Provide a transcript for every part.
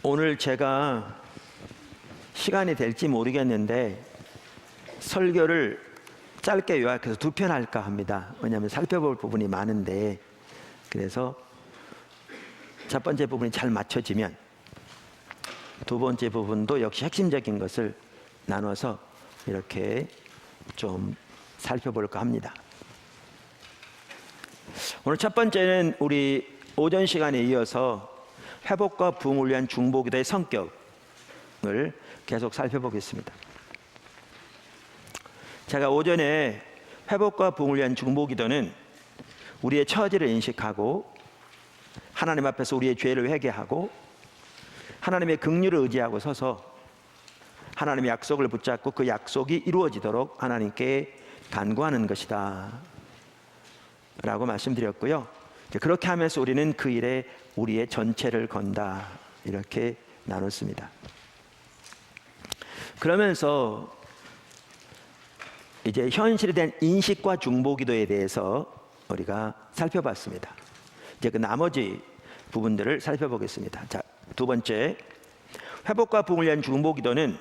오늘 제가 시간이 될지 모르겠는데 설교를 짧게 요약해서 두 편 할까 합니다. 왜냐하면 살펴볼 부분이 많은데, 그래서 첫 번째 부분이 잘 맞춰지면 두 번째 부분도 역시 핵심적인 것을 나눠서 이렇게 좀 살펴볼까 합니다. 오늘 첫 번째는 우리 오전 시간에 이어서 회복과 부흥을 위한 중보기도의 성격을 계속 살펴보겠습니다. 제가 오전에 회복과 부흥을 위한 중보기도는 우리의 처지를 인식하고 하나님 앞에서 우리의 죄를 회개하고 하나님의 긍휼을 의지하고 서서 하나님의 약속을 붙잡고 그 약속이 이루어지도록 하나님께 간구하는 것이다 라고 말씀드렸고요. 그렇게 하면서 우리는 그 일에 우리의 전체를 건다 이렇게 나눴습니다. 그러면서 이제 현실에 대한 인식과 중보기도에 대해서 우리가 살펴봤습니다. 이제 그 나머지 부분들을 살펴보겠습니다. 자, 두 번째, 회복과 부흥을 위한 중보기도는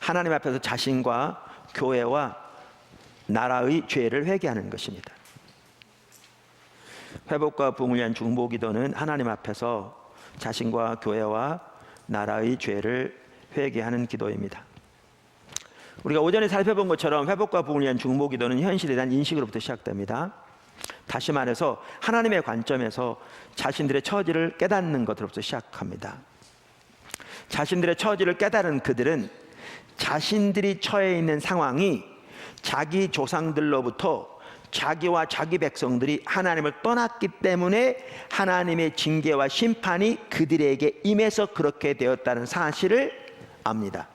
하나님 앞에서 자신과 교회와 나라의 죄를 회개하는 것입니다. 회복과 부흥을 위한 중보기도는 하나님 앞에서 자신과 교회와 나라의 죄를 회개하는 기도입니다. 우리가 오전에 살펴본 것처럼 회복과 부흥을 위한 중보기도는 현실에 대한 인식으로부터 시작됩니다. 다시 말해서 하나님의 관점에서 자신들의 처지를 깨닫는 것으로부터 시작합니다. 자신들의 처지를 깨달은 그들은 자신들이 처해 있는 상황이 자기 조상들로부터 자기와 자기 백성들이 하나님을 떠났기 때문에 하나님의 징계와 심판이 그들에게 임해서 그렇게 되었다는 사실을 압니다.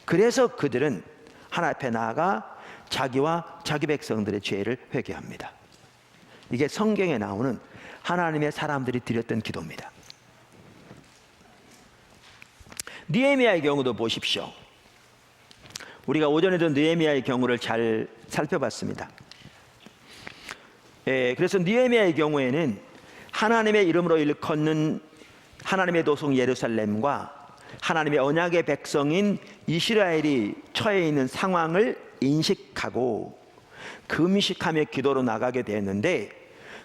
그래서 그들은 하나님 앞에 나아가 자기와 자기 백성들의 죄를 회개합니다. 이게 성경에 나오는 하나님의 사람들이 드렸던 기도입니다. 느헤미야의 경우도 보십시오. 우리가 오전에도 느헤미야의 경우를 잘 살펴봤습니다. 그래서 느헤미야의 경우에는 하나님의 이름으로 일컫는 하나님의 도성 예루살렘과 하나님의 언약의 백성인 이스라엘이 처해 있는 상황을 인식하고 금식하며 기도로 나가게 되었는데,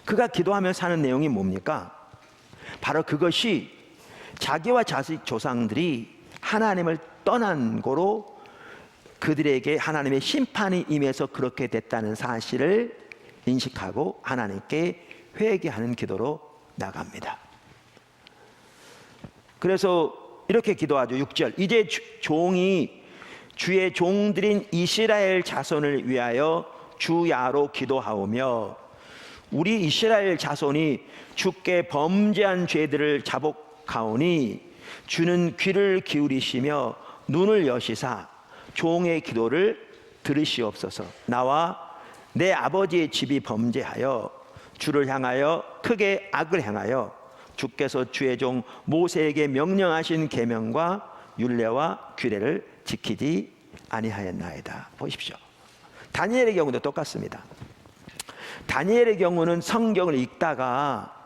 그가 기도하며 사는 내용이 뭡니까? 바로 그것이 자기와 자식 조상들이 하나님을 떠난 거로 그들에게 하나님의 심판이 임해서 그렇게 됐다는 사실을 인식하고 하나님께 회개하는 기도로 나갑니다. 그래서 이렇게 기도하죠. 6절, 이제 종이 주의 종들인 이스라엘 자손을 위하여 주야로 기도하오며 우리 이스라엘 자손이 주께 범죄한 죄들을 자복하오니 주는 귀를 기울이시며 눈을 여시사 종의 기도를 들으시옵소서. 나와 내 아버지의 집이 범죄하여 주를 향하여 크게 악을 행하여 주께서 주의 종 모세에게 명령하신 계명과 율례와 규례를 지키지 아니하였나이다. 보십시오. 다니엘의 경우도 똑같습니다. 다니엘의 경우는 성경을 읽다가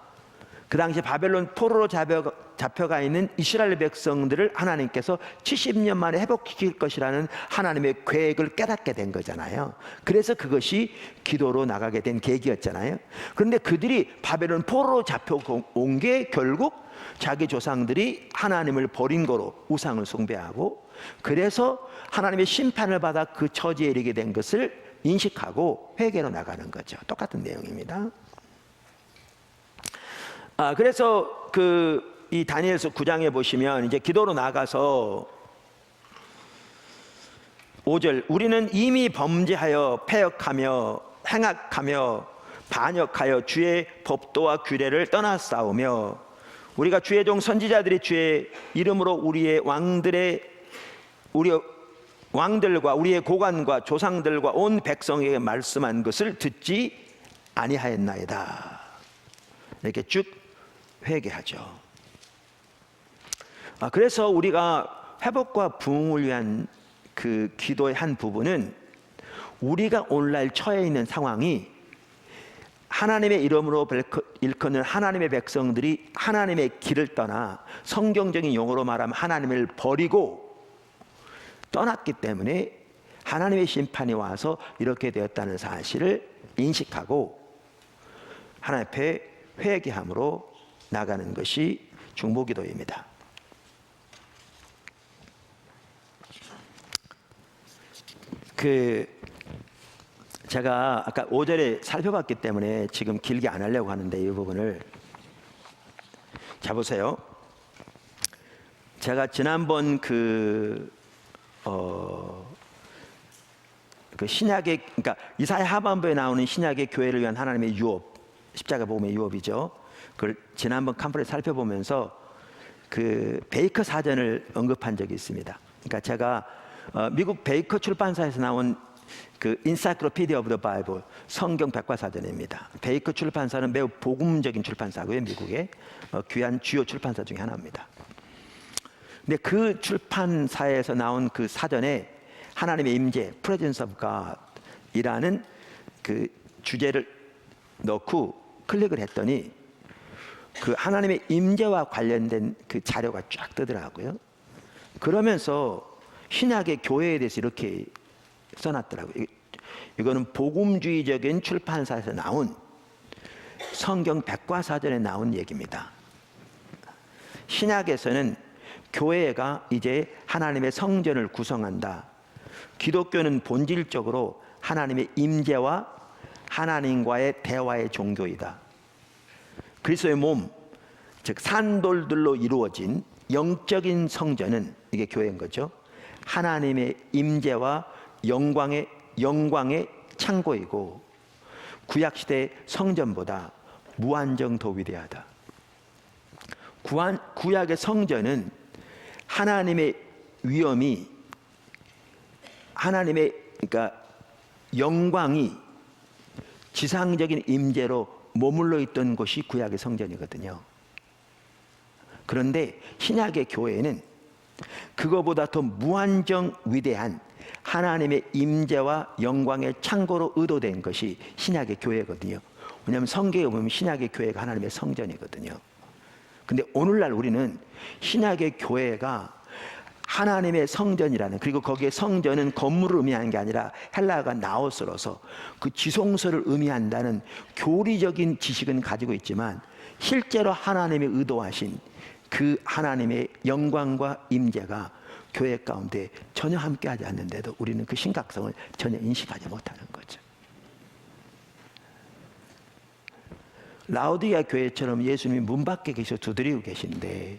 그 당시 바벨론 포로로 잡혀가 있는 이스라엘 백성들을 하나님께서 70년 만에 회복시킬 것이라는 하나님의 계획을 깨닫게 된 거잖아요. 그래서 그것이 기도로 나가게 된 계기였잖아요. 그런데 그들이 바벨론 포로로 잡혀온 게 결국 자기 조상들이 하나님을 버린 거로 우상을 숭배하고, 그래서 하나님의 심판을 받아 그 처지에 이르게 된 것을 인식하고 회개로 나가는 거죠. 똑같은 내용입니다. 그래서 이 다니엘서 9장에 보시면 이제 기도로 나가서 5절, 우리는 이미 범죄하여 패역하며 행악하며 반역하여 주의 법도와 규례를 떠나싸우며 우리가 주의 종 선지자들이 주의 이름으로 우리의 왕들과 우리의 고관과 조상들과 온 백성에게 말씀한 것을 듣지 아니하였나이다. 이렇게 쭉 회개하죠. 그래서 우리가 회복과 부흥을 위한 그 기도의 한 부분은 우리가 오늘날 처해 있는 상황이 하나님의 이름으로 일컫는 하나님의 백성들이 하나님의 길을 떠나, 성경적인 용어로 말하면 하나님을 버리고 떠났기 때문에 하나님의 심판이 와서 이렇게 되었다는 사실을 인식하고 하나님 앞에 회개함으로 나가는 것이 중보기도입니다. 제가 아까 5절에 살펴봤기 때문에 지금 길게 안 하려고 하는데, 이 부분을 자 보세요. 제가 지난번 그 신약의, 그러니까 이사야 하반부에 나오는 신약의 교회를 위한 하나님의 유업, 십자가 복음의 유업이죠. 그걸 지난번 캄프를 살펴보면서 그 베이커 사전을 언급한 적이 있습니다. 그러니까 제가 미국 베이커 출판사에서 나온 그 Encyclopedia of the Bible, 성경 백과사전입니다. 베이커 출판사는 매우 복음적인 출판사고요, 미국의 귀한 주요 출판사 중에 하나입니다. 근데 그 출판사에서 나온 그 사전에 하나님의 임재, Presence of God이라는 그 주제를 넣고 클릭을 했더니 그 하나님의 임재와 관련된 그 자료가 쫙 뜨더라고요. 그러면서 신약의 교회에 대해서 이렇게 써놨더라고요. 이거는 복음주의적인 출판사에서 나온 성경 백과사전에 나온 얘기입니다. 신약에서는 교회가 이제 하나님의 성전을 구성한다. 기독교는 본질적으로 하나님의 임재와 하나님과의 대화의 종교이다. 그리스도의 몸, 즉 산돌들로 이루어진 영적인 성전은, 이게 교회인 거죠, 하나님의 임재와 영광의 창고이고 구약시대 성전보다 무한정 더 위대하다. 구약의 성전은 하나님의 위엄이, 하나님의 그러니까 영광이 지상적인 임재로 머물러 있던 곳이 구약의 성전이거든요. 그런데 신약의 교회는 그거보다 더 무한정 위대한 하나님의 임재와 영광의 창고로 의도된 것이 신약의 교회거든요. 왜냐하면 성경에 보면 신약의 교회가 하나님의 성전이거든요. 근데 오늘날 우리는 신약의 교회가 하나님의 성전이라는, 그리고 거기에 성전은 건물을 의미하는 게 아니라 헬라어가 나오스로서 그 지성소를 의미한다는 교리적인 지식은 가지고 있지만, 실제로 하나님이 의도하신 그 하나님의 영광과 임재가 교회 가운데 전혀 함께하지 않는데도 우리는 그 심각성을 전혀 인식하지 못하는 거죠. 라오디게아 교회처럼 예수님이 문 밖에 계셔 두드리고 계신데,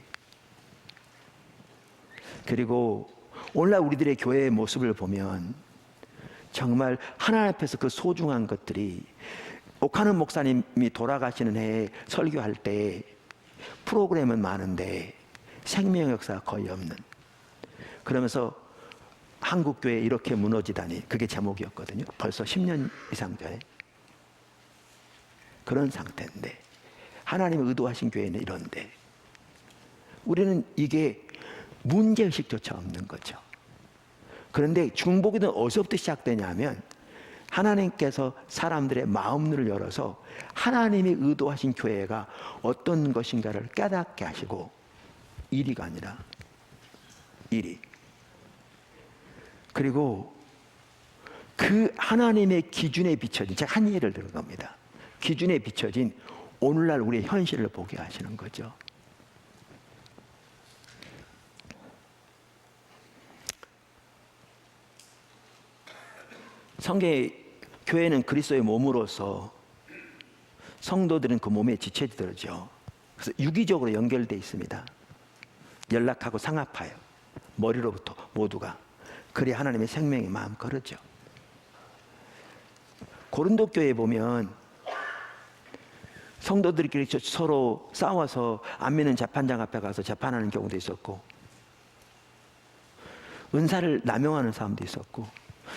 그리고 오늘날 우리들의 교회의 모습을 보면 정말 하나님 앞에서 그 소중한 것들이, 옥하는 목사님이 돌아가시는 해에 설교할 때 프로그램은 많은데 생명 역사가 거의 없는, 그러면서 한국교회 이렇게 무너지다니, 그게 제목이었거든요. 벌써 10년 이상 전에. 그런 상태인데, 하나님이 의도하신 교회는 이런데 우리는 이게 문제의식조차 없는 거죠. 그런데 중보기는 어디서부터 시작되냐면, 하나님께서 사람들의 마음문을 열어서 하나님이 의도하신 교회가 어떤 것인가를 깨닫게 하시고, 1위가 아니라 1위. 그리고 그 하나님의 기준에 비춰진, 제가 한 예를 들은 겁니다. 기준에 비춰진 오늘날 우리의 현실을 보게 하시는 거죠. 성경의 교회는 그리스도의 몸으로서 성도들은 그 몸에 지체들죠. 그래서 유기적으로 연결되어 있습니다. 연락하고 상합하여 머리로부터 모두가. 그래야 하나님의 생명의 마음 거르죠. 고린도 교회에 보면 성도들끼리 서로 싸워서 안 믿는 재판장 앞에 가서 재판하는 경우도 있었고, 은사를 남용하는 사람도 있었고,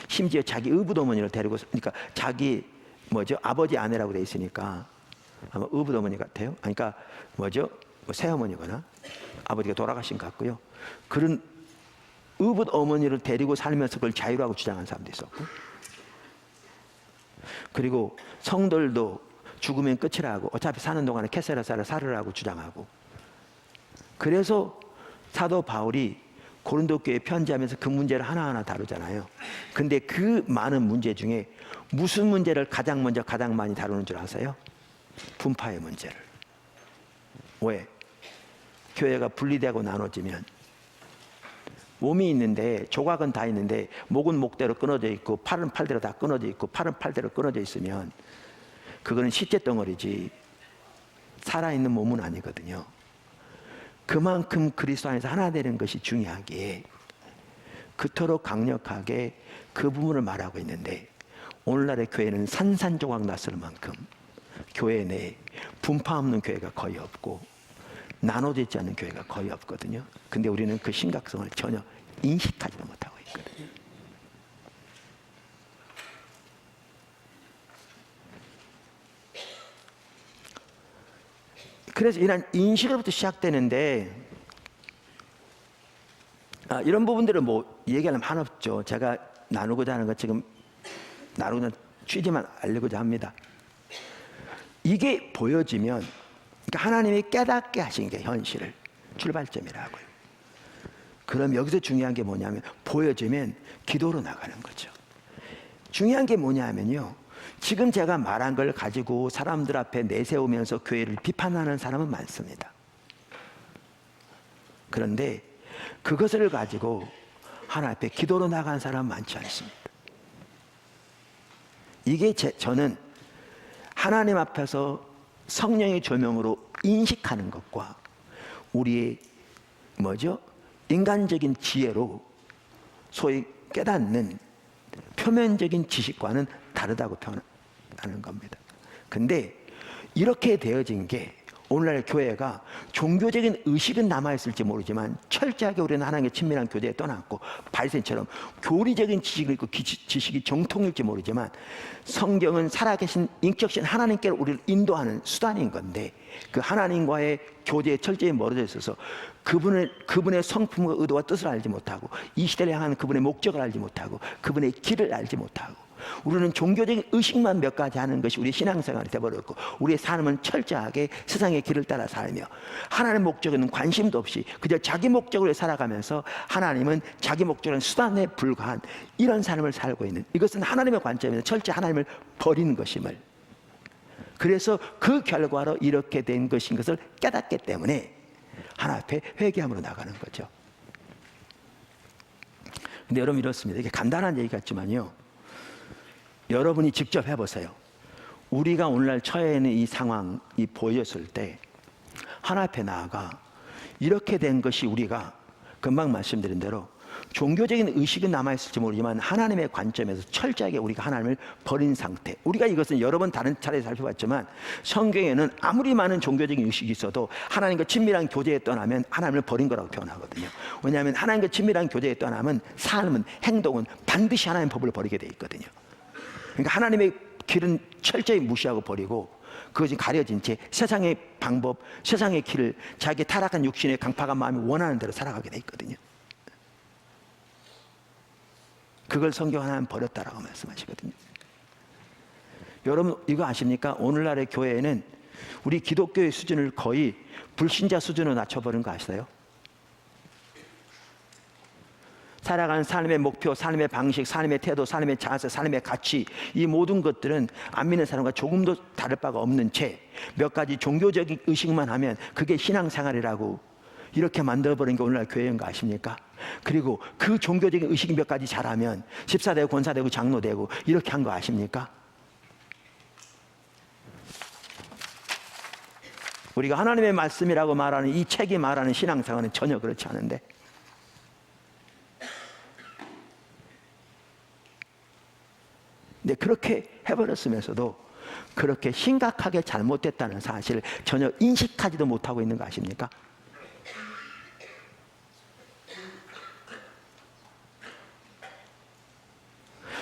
심지어 자기 의붓어머니를 데리고, 그러니까 자기 아버지 아내라고 돼 있으니까 아마 의붓어머니 같아요. 그러니까 새어머니거나 아버지가 돌아가신 것 같고요. 그런 의붓어머니를 데리고 살면서 그걸 자유라고 주장하는 사람도 있었고, 그리고 성들도 죽으면 끝이라고, 어차피 사는 동안에 캐세라사를 살으라고 주장하고, 그래서 사도 바울이 고린도 교회에 편지하면서 그 문제를 하나하나 다루잖아요. 근데 그 많은 문제 중에 무슨 문제를 가장 많이 다루는 줄 아세요? 분파의 문제를. 왜? 교회가 분리되고 나눠지면 몸이 있는데, 조각은 다 있는데 목은 목대로 끊어져 있고 팔은 팔대로 다 끊어져 있고 팔은 팔대로 끊어져 있으면 그거는 시체 덩어리지 살아있는 몸은 아니거든요. 그만큼 그리스도 안에서 하나 되는 것이 중요하기에 그토록 강력하게 그 부분을 말하고 있는데, 오늘날의 교회는 산산조각 났을 만큼 교회 내에 분파 없는 교회가 거의 없고 나눠져 있지 않는 교회가 거의 없거든요. 근데 우리는 그 심각성을 전혀 인식하지도 못하고 있거든요. 그래서 이런 인식으로부터 시작되는데, 이런 부분들은 뭐 얘기하려면 한없죠. 제가 나누고자 하는 것, 지금 나누는 취지만 알리고자 합니다. 이게 보여지면, 그러니까 하나님이 깨닫게 하신 게 현실을 출발점이라고요. 그럼 여기서 중요한 게 뭐냐면, 보여지면 기도로 나가는 거죠. 중요한 게 뭐냐면요, 지금 제가 말한 걸 가지고 사람들 앞에 내세우면서 교회를 비판하는 사람은 많습니다. 그런데 그것을 가지고 하나님 앞에 기도로 나간 사람은 많지 않습니다. 이게 저는 하나님 앞에서 성령의 조명으로 인식하는 것과 우리의 인간적인 지혜로 소위 깨닫는 표면적인 지식과는 다르다고 표현하는 겁니다. 근데 이렇게 되어진 게 오늘날 교회가 종교적인 의식은 남아있을지 모르지만 철저하게 우리는 하나님의 친밀한 교제에 떠났고, 바리새인처럼 교리적인 지식을 있고 지식이 정통일지 모르지만 성경은 살아계신 인격신 하나님께로 우리를 인도하는 수단인 건데, 그 하나님과의 교제에 철저히 멀어져 있어서 그분의 성품과 의도와 뜻을 알지 못하고, 이 시대를 향하는 그분의 목적을 알지 못하고, 그분의 길을 알지 못하고, 우리는 종교적인 의식만 몇 가지 하는 것이 우리 신앙생활이 되어버렸고, 우리의 삶은 철저하게 세상의 길을 따라 살며 하나님의 목적에는 관심도 없이 그저 자기 목적으로 살아가면서 하나님은 자기 목적은 수단에 불과한 이런 삶을 살고 있는, 이것은 하나님의 관점에서 철저히 하나님을 버리는 것임을, 그래서 그 결과로 이렇게 된 것인 것을 깨닫기 때문에 하나님 앞에 회개함으로 나가는 거죠. 근데 여러분, 이렇습니다. 이게 간단한 얘기 같지만요, 여러분이 직접 해보세요. 우리가 오늘날 처해 있는 이 상황이 보였을 때 하나님 앞에 나아가 이렇게 된 것이, 우리가 금방 말씀드린 대로 종교적인 의식은 남아있을지 모르지만 하나님의 관점에서 철저하게 우리가 하나님을 버린 상태. 우리가 이것은 여러 번 다른 차례에 살펴봤지만 성경에는 아무리 많은 종교적인 의식이 있어도 하나님과 친밀한 교제에 떠나면 하나님을 버린 거라고 표현하거든요. 왜냐하면 하나님과 친밀한 교제에 떠나면 삶은, 행동은 반드시 하나님의 법을 버리게 돼 있거든요. 그러니까 하나님의 길은 철저히 무시하고 버리고 그것이 가려진 채 세상의 방법, 세상의 길을 자기 타락한 육신의 강팍한 마음이 원하는 대로 살아가게 돼 있거든요. 그걸 성경 하나는 버렸다라고 말씀하시거든요. 여러분, 이거 아십니까? 오늘날의 교회에는 우리 기독교의 수준을 거의 불신자 수준으로 낮춰버린 거 아시나요? 살아가는 삶의 목표, 삶의 방식, 삶의 태도, 삶의 자세, 삶의 가치, 이 모든 것들은 안 믿는 사람과 조금도 다를 바가 없는 채 몇 가지 종교적인 의식만 하면 그게 신앙생활이라고 이렇게 만들어버린 게 오늘날 교회인 거 아십니까? 그리고 그 종교적인 의식이 몇 가지 잘하면 집사되고 권사되고 장로되고 이렇게 한 거 아십니까? 우리가 하나님의 말씀이라고 말하는 이 책이 말하는 신앙생활은 전혀 그렇지 않은데, 근데 그렇게 해버렸으면서도 그렇게 심각하게 잘못됐다는 사실을 전혀 인식하지도 못하고 있는 거 아십니까?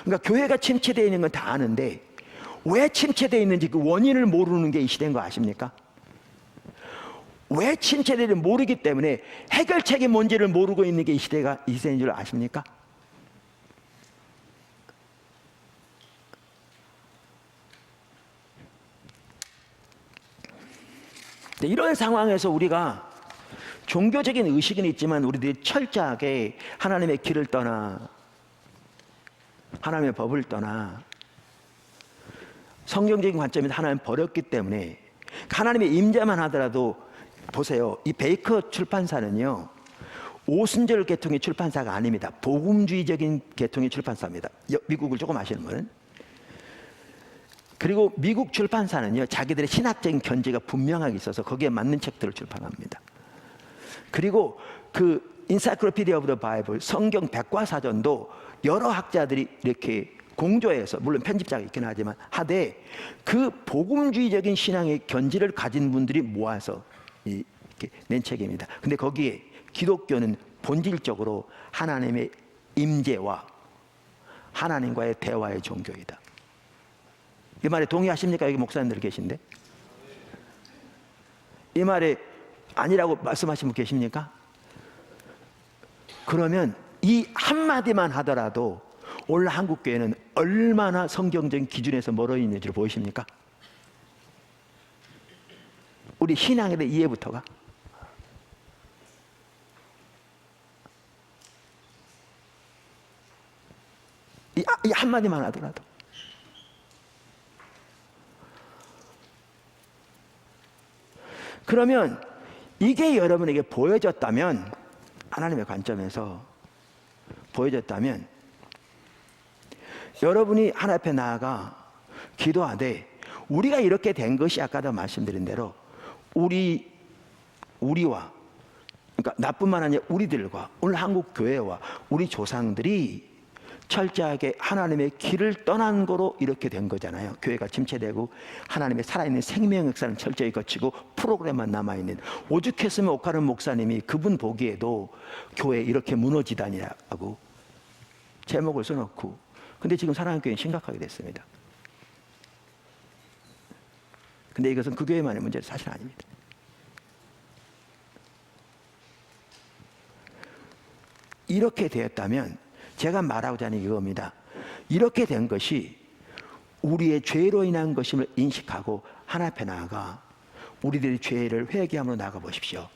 그러니까 교회가 침체되어 있는 건 다 아는데 왜 침체되어 있는지 그 원인을 모르는 게 이 시대인 거 아십니까? 왜 침체되는지 모르기 때문에 해결책이 뭔지를 모르고 있는 게 이 시대인 줄 아십니까? 이런 상황에서 우리가 종교적인 의식은 있지만 우리들이 철저하게 하나님의 길을 떠나 하나님의 법을 떠나 성경적인 관점에서 하나님 버렸기 때문에 하나님의 임재만 하더라도 보세요. 이 베이커 출판사는요, 오순절 계통의 출판사가 아닙니다. 복음주의적인 계통의 출판사입니다. 미국을 조금 아시는 분은. 그리고 미국 출판사는요, 자기들의 신학적인 견지가 분명하게 있어서 거기에 맞는 책들을 출판합니다. 그리고 그 인사이클로피디아 오브 더 바이블, 성경 백과사전도 여러 학자들이 이렇게 공조해서, 물론 편집자가 있긴 하지만 하되, 그 복음주의적인 신앙의 견지를 가진 분들이 모아서 이렇게 낸 책입니다. 근데 거기에 기독교는 본질적으로 하나님의 임재와 하나님과의 대화의 종교이다. 이 말에 동의하십니까? 여기 목사님들 계신데 이 말에 아니라고 말씀하신 분 계십니까? 그러면 이 한마디만 하더라도 오늘 한국교회는 얼마나 성경적인 기준에서 멀어 있는지를 보이십니까? 우리 신앙에 대한 이해부터가. 이 한마디만 하더라도. 그러면 이게 여러분에게 보여졌다면, 하나님의 관점에서 보여졌다면, 여러분이 하나님 앞에 나아가 기도하되, 우리가 이렇게 된 것이 아까도 말씀드린 대로 우리와, 그러니까 나뿐만 아니라 우리들과 오늘 한국 교회와 우리 조상들이 철저하게 하나님의 길을 떠난 거로 이렇게 된 거잖아요. 교회가 침체되고 하나님의 살아있는 생명 역사는 철저히 거치고 프로그램만 남아있는, 오죽했으면 오카른 목사님이 그분 보기에도 교회 이렇게 무너지다니라고 제목을 써놓고, 근데 지금 사랑하는 교회는 심각하게 됐습니다. 근데 이것은 그 교회만의 문제는 사실 아닙니다. 이렇게 되었다면 제가 말하고자 하는 이겁니다. 이렇게 된 것이 우리의 죄로 인한 것임을 인식하고 하나님 앞에 나아가 우리들의 죄를 회개함으로 나가 보십시오.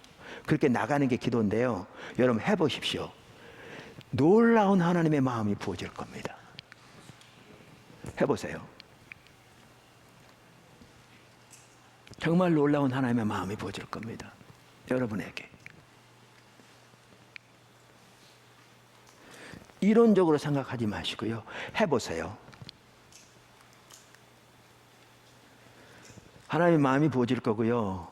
그렇게 나가는 게 기도인데요, 여러분 해보십시오. 놀라운 하나님의 마음이 부어질 겁니다. 해보세요. 정말 놀라운 하나님의 마음이 부어질 겁니다. 여러분에게. 이론적으로 생각하지 마시고요, 해보세요. 하나님의 마음이 부어질 거고요,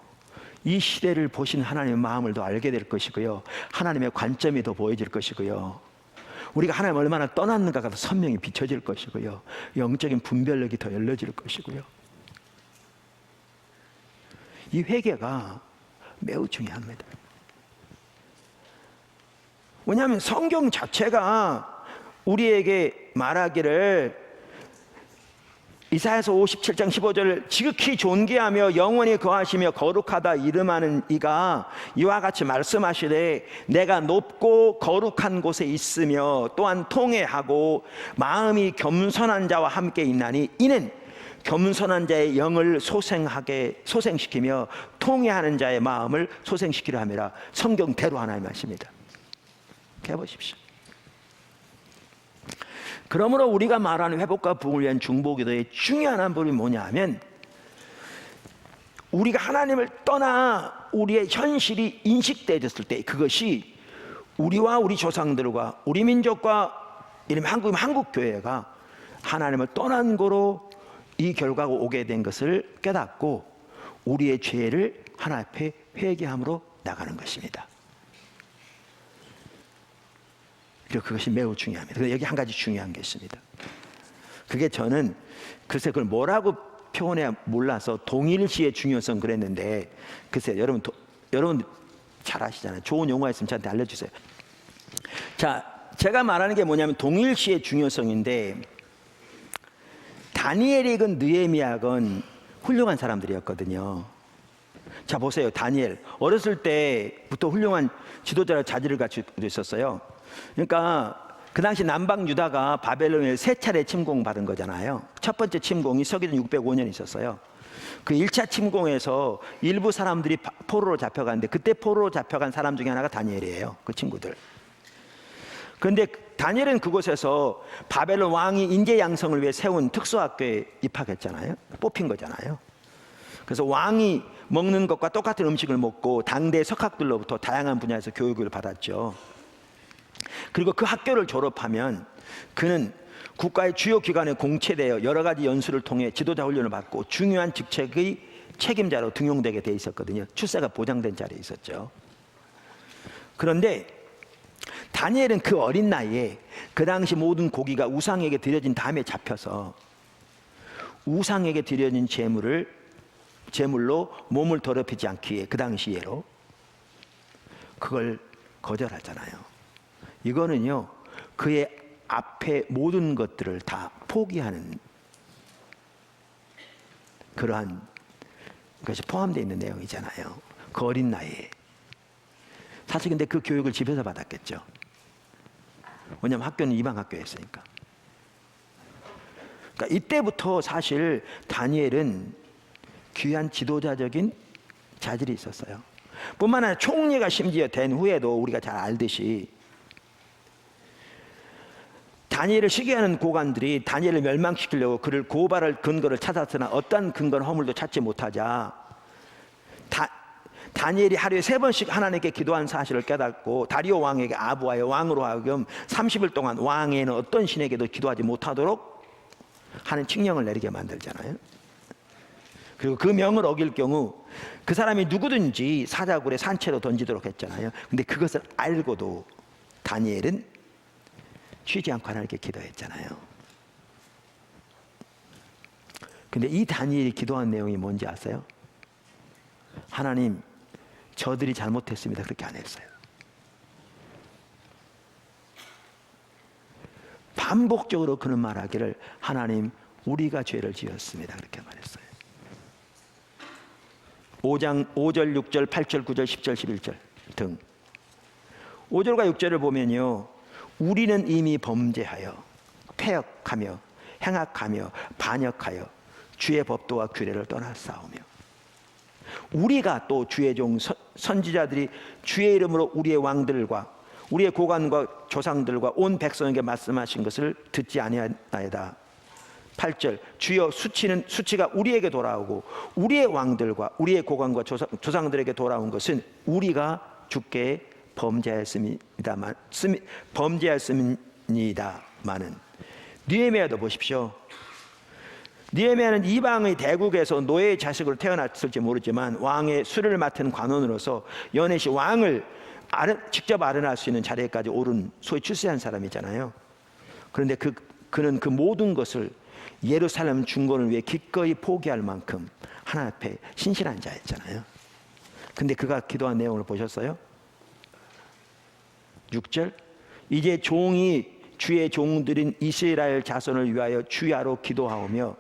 이 시대를 보신 하나님의 마음을 더 알게 될 것이고요, 하나님의 관점이 더 보여질 것이고요, 우리가 하나님을 얼마나 떠났는가가 더 선명히 비춰질 것이고요, 영적인 분별력이 더 열려질 것이고요. 이 회개가 매우 중요합니다. 왜냐하면 성경 자체가 우리에게 말하기를, 이사야서 57장 15절, 지극히 존귀하며 영원히 거하시며 거룩하다 이름하는 이가 이와 같이 말씀하시되, 내가 높고 거룩한 곳에 있으며 또한 통회하고 마음이 겸손한 자와 함께 있나니, 이는 겸손한 자의 영을 소생시키며 통회하는 자의 마음을 소생시키려 함이라. 성경대로 하나의 말씀입니다. 해보십시오. 그러므로 우리가 말하는 회복과 부흥을 위한 중보기도의 중요한 한 부분이 뭐냐 하면, 우리가 하나님을 떠나 우리의 현실이 인식되어졌을 때, 그것이 우리와 우리 조상들과 우리 민족과 이름이 한국교회가 하나님을 떠난 거로 이 결과가 오게 된 것을 깨닫고 우리의 죄를 하나님 앞에 회개함으로 나가는 것입니다. 그리고 그것이 매우 중요합니다. 그래서 여기 한 가지 중요한 게 있습니다. 그게 저는 글쎄 그걸 뭐라고 표현해야 몰라서 동일시의 중요성 그랬는데, 글쎄 여러분 잘 아시잖아요. 좋은 용어가 있으면 저한테 알려주세요. 자, 제가 말하는 게 뭐냐면 동일시의 중요성인데, 다니엘이건 느헤미야건 훌륭한 사람들이었거든요. 자 보세요. 다니엘 어렸을 때부터 훌륭한 지도자라 자질을 갖추고 있었어요. 그러니까 그 당시 남방 유다가 바벨론에 세 차례 침공받은 거잖아요. 첫 번째 침공이 서기전 605년 있었어요. 그 1차 침공에서 일부 사람들이 포로로 잡혀갔는데 그때 포로로 잡혀간 사람 중에 하나가 다니엘이에요. 그 친구들. 그런데 다니엘은 그곳에서 바벨론 왕이 인재 양성을 위해 세운 특수학교에 입학했잖아요. 뽑힌 거잖아요. 그래서 왕이 먹는 것과 똑같은 음식을 먹고 당대 석학들로부터 다양한 분야에서 교육을 받았죠. 그리고 그 학교를 졸업하면 그는 국가의 주요 기관에 공채되어 여러 가지 연수를 통해 지도자 훈련을 받고 중요한 직책의 책임자로 등용되게 돼 있었거든요. 출세가 보장된 자리에 있었죠. 그런데 다니엘은 그 어린 나이에 그 당시 모든 고기가 우상에게 드려진 다음에 잡혀서 우상에게 드려진 제물로 몸을 더럽히지 않기 위해 그 당시에로 그걸 거절하잖아요. 이거는요, 그의 앞에 모든 것들을 다 포기하는 그러한 것이 포함되어 있는 내용이잖아요. 그 어린 나이에. 사실 근데 그 교육을 집에서 받았겠죠. 왜냐하면 학교는 이방 학교였으니까. 그러니까 이때부터 사실 다니엘은 귀한 지도자적인 자질이 있었어요. 뿐만 아니라 총리가 심지어 된 후에도 우리가 잘 알듯이 다니엘을 시기하는 고관들이 다니엘을 멸망시키려고 그를 고발할 근거를 찾았으나 어떠한 근거나 허물도 찾지 못하자 다니엘이 하루에 3번씩 하나님께 기도한 사실을 깨닫고 다리오 왕에게 아부하여 왕으로 하여금 30일 동안 왕에는 어떤 신에게도 기도하지 못하도록 하는 칙령을 내리게 만들잖아요. 그리고 그 명을 어길 경우 그 사람이 누구든지 사자굴에 산채로 던지도록 했잖아요. 근데 그것을 알고도 다니엘은 쉬지 않고 하나님께 기도했잖아요. 근데 이 다니엘이 기도한 내용이 뭔지 아세요? 하나님, 저들이 잘못했습니다. 그렇게 안 했어요. 반복적으로 그는 말하기를 하나님, 우리가 죄를 지었습니다. 그렇게 말했어요. 5장 5절, 6절, 8절, 9절, 10절, 11절 등 5절과 6절을 보면요, 우리는 이미 범죄하여 패역하며 행악하며 반역하여 주의 법도와 규례를 떠났사오며 우리가 또 주의 종 선지자들이 주의 이름으로 우리의 왕들과 우리의 고관과 조상들과 온 백성에게 말씀하신 것을 듣지 아니하나이다. 8절 주여 수치가 우리에게 돌아오고 우리의 왕들과 우리의 고관과 조상들에게 돌아온 것은 우리가 주께 범죄하였습니다마는 느헤미야도 보십시오. 느헤미야는 이방의 대국에서 노예의 자식으로 태어났을지 모르지만 왕의 수를 맡은 관원으로서 연회시 왕을 직접 아련할 수 있는 자리에까지 오른 소위 출세한 사람이잖아요. 그런데 그는 그 모든 것을 예루살렘 중건을 위해 기꺼이 포기할 만큼 하나님 앞에 신실한 자였잖아요. 근데 그가 기도한 내용을 보셨어요? 6절 이제 종이 주의 종들인 이스라엘 자손을 위하여 주야로 기도하오며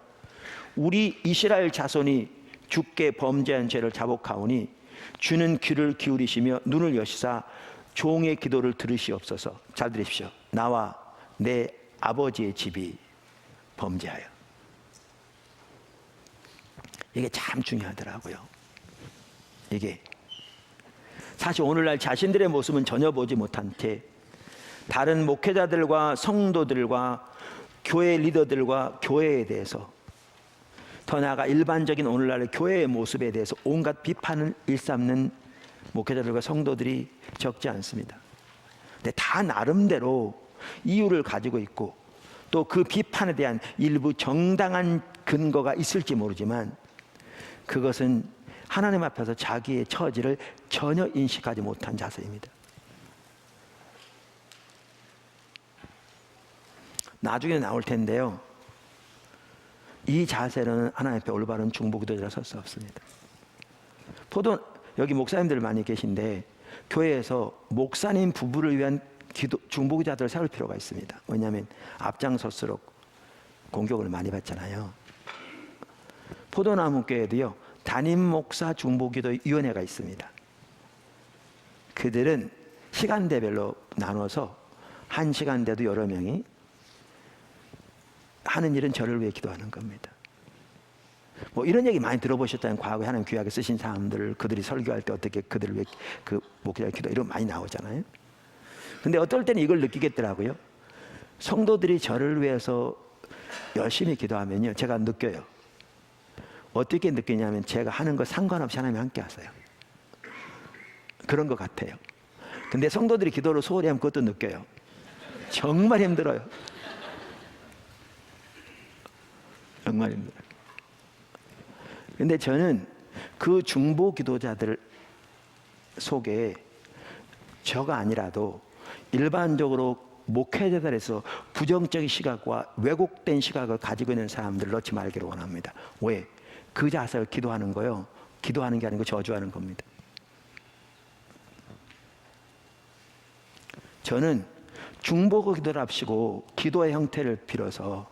우리 이스라엘 자손이 주께 범죄한 죄를 자복하오니 주는 귀를 기울이시며 눈을 여시사 종의 기도를 들으시옵소서. 잘 들으십시오. 나와 내 아버지의 집이 범죄하여. 이게 참 중요하더라고요. 이게 사실 오늘날 자신들의 모습은 전혀 보지 못한 채 다른 목회자들과 성도들과 교회 리더들과 교회에 대해서 더 나아가 일반적인 오늘날의 교회의 모습에 대해서 온갖 비판을 일삼는 목회자들과 성도들이 적지 않습니다. 근데 다 나름대로 이유를 가지고 있고 또 그 비판에 대한 일부 정당한 근거가 있을지 모르지만 그것은 하나님 앞에서 자기의 처지를 전혀 인식하지 못한 자세입니다. 나중에 나올 텐데요, 이 자세는 하나님 앞에 올바른 중보기도자라 설 수 없습니다. 여기 목사님들 많이 계신데 교회에서 목사님 부부를 위한 중보기도자들을 세울 필요가 있습니다. 왜냐하면 앞장설수록 공격을 많이 받잖아요. 포도나무교회도요, 담임 목사 중보기도위원회가 있습니다. 그들은 시간대별로 나눠서 한 시간대도 여러 명이 하는 일은 저를 위해 기도하는 겁니다. 뭐 이런 얘기 많이 들어보셨잖아요. 과거에 하나님 귀하게 쓰신 사람들, 그들이 설교할 때 어떻게 그들을 위해 그 목회자 기도 이런 거 많이 나오잖아요. 근데 어떨 때는 이걸 느끼겠더라고요. 성도들이 저를 위해서 열심히 기도하면요, 제가 느껴요. 어떻게 느끼냐면 제가 하는 거 상관없이 하나님이 함께 하세요. 그런 것 같아요. 근데 성도들이 기도를 소홀히 하면 그것도 느껴요. 정말 힘들어요. 정말 힘들어요. 근데 저는 그 중보 기도자들 속에 저가 아니라도 일반적으로 목회자들에서 부정적인 시각과 왜곡된 시각을 가지고 있는 사람들을 넣지 말기를 원합니다. 왜? 그 자세를 기도하는 거요, 기도하는 게 아니고 저주하는 겁니다. 저는 중보 기도를 합시고 기도의 형태를 빌어서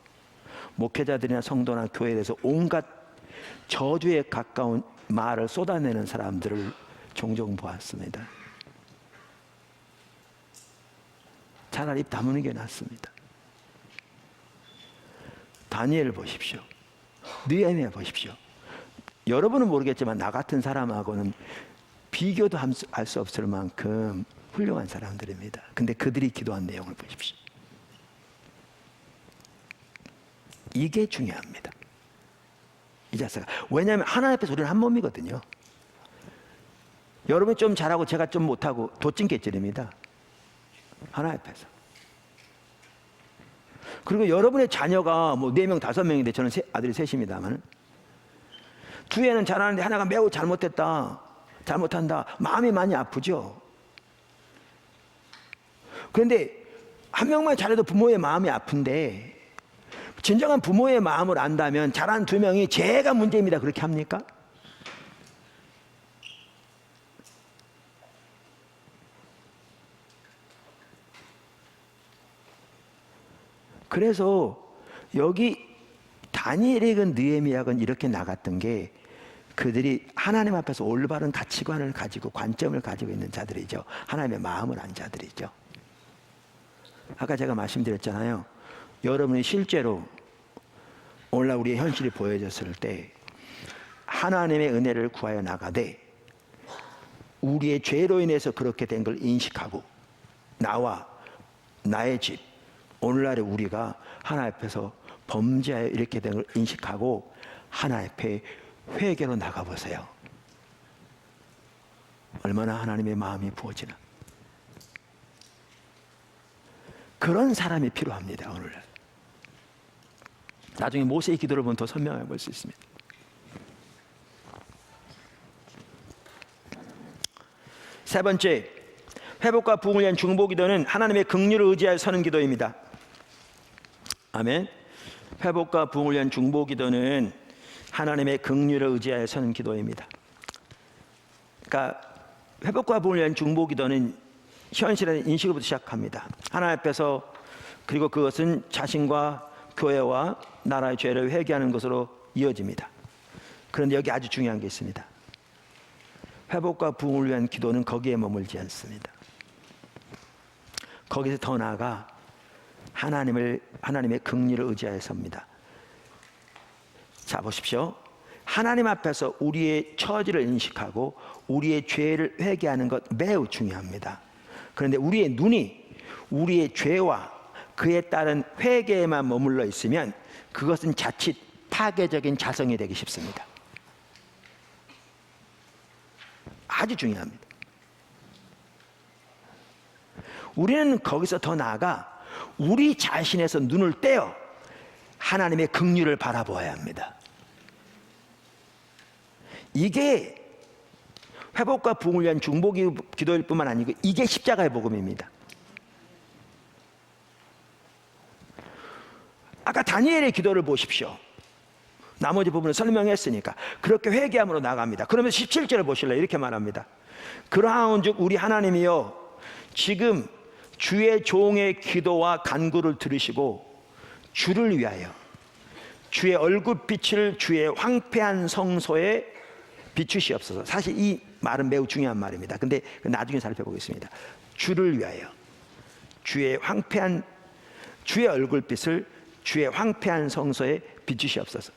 목회자들이나 성도나 교회에 대해서 온갖 저주에 가까운 말을 쏟아내는 사람들을 종종 보았습니다. 차라리 입 다무는 게 낫습니다. 다니엘을 보십시오. 느헤미야 보십시오. 여러분은 모르겠지만 나 같은 사람하고는 비교도 할 수 없을 만큼 훌륭한 사람들입니다. 근데 그들이 기도한 내용을 보십시오. 이게 중요합니다. 이 자세가. 왜냐하면 하나님 앞에서 우리는 한 몸이거든요. 여러분이 좀 잘하고 제가 좀 못하고 도찐개ጭ입니다. 하나님 앞에서. 그리고 여러분의 자녀가 뭐 4명, 5명인데 저는 아들이 3입니다만 두 애는 잘하는데 하나가 매우 잘못한다. 마음이 많이 아프죠. 그런데 한 명만 잘해도 부모의 마음이 아픈데 진정한 부모의 마음을 안다면 잘한 2명이 제가 문제입니다. 그렇게 합니까? 그래서 여기 다니엘이건 느헤미야건 이렇게 나갔던 게 그들이 하나님 앞에서 올바른 가치관을 가지고 관점을 가지고 있는 자들이죠. 하나님의 마음을 안 자들이죠. 아까 제가 말씀드렸잖아요. 여러분이 실제로 오늘날 우리의 현실이 보여졌을 때 하나님의 은혜를 구하여 나가되 우리의 죄로 인해서 그렇게 된 걸 인식하고 나와 나의 집, 오늘날의 우리가 하나님 앞에서 범죄하여 이렇게 된 걸 인식하고 하나님 앞에 회개로 나가보세요. 얼마나 하나님의 마음이 부어지나. 그런 사람이 필요합니다. 오늘날. 나중에 모세의 기도를 보면 더 선명하게 볼 수 있습니다. 세 번째, 회복과 부흥을 위한 중보 기도는 하나님의 긍휼을 의지하여 서는 기도입니다. 아멘. 회복과 부흥을 위한 중보 기도는 하나님의 긍휼을 의지하여 서는 기도입니다. 그러니까 회복과 부흥을 위한 중보 기도는 현실의 인식으로부터 시작합니다. 하나님 앞에서, 그리고 그것은 자신과 교회와 나라의 죄를 회개하는 것으로 이어집니다. 그런데 여기 아주 중요한 게 있습니다. 회복과 부흥을 위한 기도는 거기에 머물지 않습니다. 거기서 더 나아가 하나님의 긍휼을 의지하여 섭니다. 자, 보십시오. 하나님 앞에서 우리의 처지를 인식하고 우리의 죄를 회개하는 것 매우 중요합니다. 그런데 우리의 눈이 우리의 죄와 그에 따른 회개에만 머물러 있으면 그것은 자칫 파괴적인 자성이 되기 쉽습니다. 아주 중요합니다. 우리는 거기서 더 나아가 우리 자신에서 눈을 떼어 하나님의 긍휼을 바라보아야 합니다. 이게 회복과 부흥을 위한 중보 기도일 뿐만 아니고 이게 십자가의 복음입니다. 아까 다니엘의 기도를 보십시오. 나머지 부분을 설명했으니까 그렇게 회개함으로 나갑니다. 그러면 17절을 보실래요? 이렇게 말합니다. 그러하온즉 우리 하나님이여 지금 주의 종의 기도와 간구를 들으시고 주를 위하여 주의 얼굴빛을 주의 황폐한 성소에 비추시옵소서. 사실 이 말은 매우 중요한 말입니다. 근데 나중에 살펴보겠습니다. 주를 위하여 주의 얼굴빛을 주의 황폐한 성소에 비추시옵소서.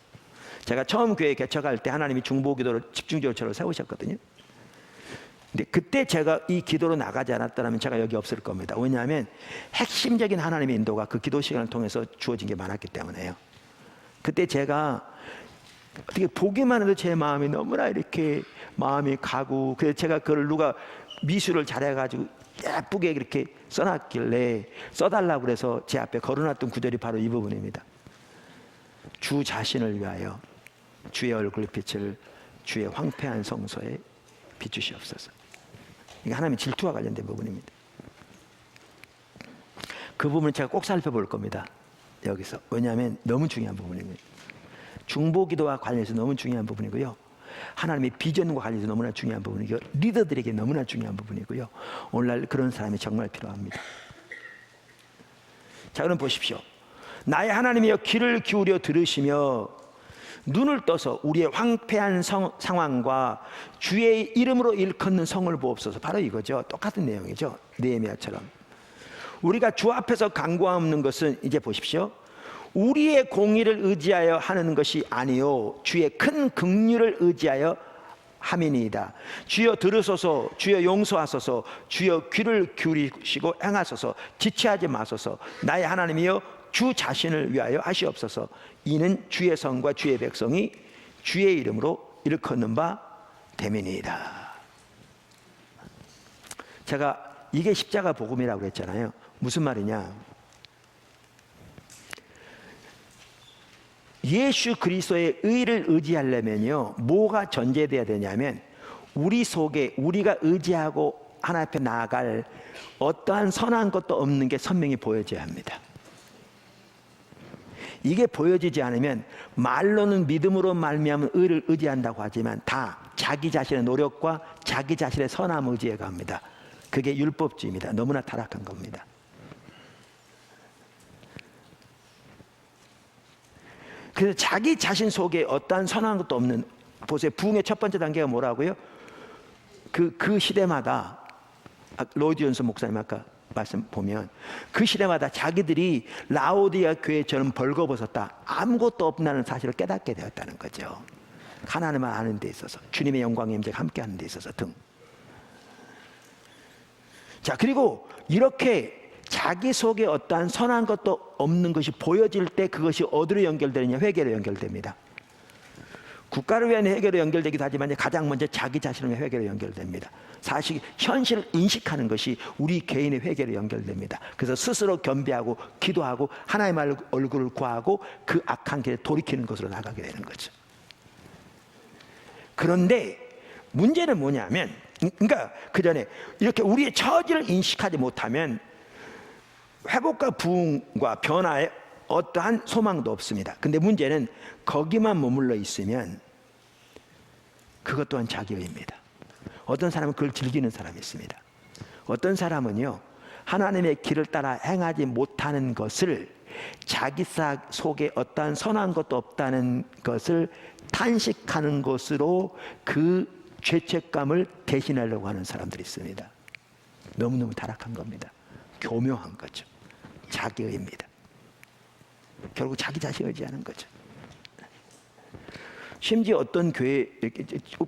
제가 처음 교회 개척할 때 하나님이 중보기도를 집중적으로 저를 세우셨거든요. 근데 그때 제가 이 기도로 나가지 않았다면 제가 여기 없을 겁니다. 왜냐하면 핵심적인 하나님의 인도가 그 기도 시간을 통해서 주어진 게 많았기 때문에요. 그때 제가 어떻게 보기만 해도 제 마음이 너무나 이렇게 마음이 가고, 그래서 제가 그걸 누가 미술을 잘해가지고 예쁘게 이렇게 써놨길래 써달라고 그래서 제 앞에 걸어놨던 구절이 바로 이 부분입니다. 주 자신을 위하여 주의 얼굴빛을 주의 황폐한 성소에 비추시옵소서. 이게 하나님의 질투와 관련된 부분입니다. 그 부분을 제가 꼭 살펴볼 겁니다. 여기서. 왜냐하면 너무 중요한 부분입니다. 중보기도와 관련해서 너무 중요한 부분이고요. 하나님의 비전과 관련해서 너무나 중요한 부분이고요. 리더들에게 너무나 중요한 부분이고요. 오늘날 그런 사람이 정말 필요합니다. 자, 그럼 보십시오. 나의 하나님이여 귀를 기울여 들으시며 눈을 떠서 우리의 황폐한 상황과 주의 이름으로 일컫는 성을 보옵소서. 바로 이거죠. 똑같은 내용이죠. 느헤미야처럼. 우리가 주 앞에서 간구하는 것은 이제 보십시오. 우리의 공의를 의지하여 하는 것이 아니요 주의 큰 긍휼을 의지하여 함이니이다. 주여 들으소서, 주여 용서하소서, 주여 귀를 기울이시고 행하소서, 지체하지 마소서. 나의 하나님이여 주 자신을 위하여 하시옵소서. 이는 주의 성과 주의 백성이 주의 이름으로 일컫는 바 됨이니이다. 제가 이게 십자가 복음이라고 했잖아요. 무슨 말이냐? 예수 그리스도의 의를 의지하려면요, 뭐가 전제돼야 되냐면 우리 속에 우리가 의지하고 하나님 앞에 나아갈 어떠한 선한 것도 없는 게 선명히 보여져야 합니다. 이게 보여지지 않으면 말로는 믿음으로 말미암은 의를 의지한다고 하지만 다 자기 자신의 노력과 자기 자신의 선함 의지에 갑니다. 그게 율법주의입니다. 너무나 타락한 겁니다. 그래서 자기 자신 속에 어떠한 선한 것도 없는, 보세요. 부흥의 첫 번째 단계가 뭐라고요? 그 시대마다, 로이드 존슨 목사님 아까 말씀 보면 그 시대마다 자기들이 라오디아 교회처럼 벌거벗었다, 아무것도 없다는 사실을 깨닫게 되었다는 거죠. 하나님만 아는 데 있어서, 주님의 영광의 임재가 함께 하는 데 있어서 등. 자, 그리고 이렇게 자기 속에 어떠한 선한 것도 없는 것이 보여질 때 그것이 어디로 연결되느냐? 회개로 연결됩니다. 국가를 위한 회개로 연결되기도 하지만 가장 먼저 자기 자신을 위한 회개로 연결됩니다. 사실 현실을 인식하는 것이 우리 개인의 회개로 연결됩니다. 그래서 스스로 겸비하고 기도하고 하나님의 얼굴을 구하고 그 악한 길에 돌이키는 것으로 나가게 되는 거죠. 그런데 문제는 뭐냐면, 그러니까 그 전에 이렇게 우리의 처지를 인식하지 못하면 회복과 부흥과 변화에 어떠한 소망도 없습니다. 근데 문제는 거기만 머물러 있으면 그것 또한 자기의입니다. 어떤 사람은 그걸 즐기는 사람이 있습니다. 어떤 사람은요, 하나님의 길을 따라 행하지 못하는 것을, 자기 속에 어떠한 선한 것도 없다는 것을 탄식하는 것으로 그 죄책감을 대신하려고 하는 사람들이 있습니다. 너무너무 타락한 겁니다. 교묘한 거죠. 자기의입니다. 결국 자기 자신을 의지하는 거죠. 심지어 어떤 교회,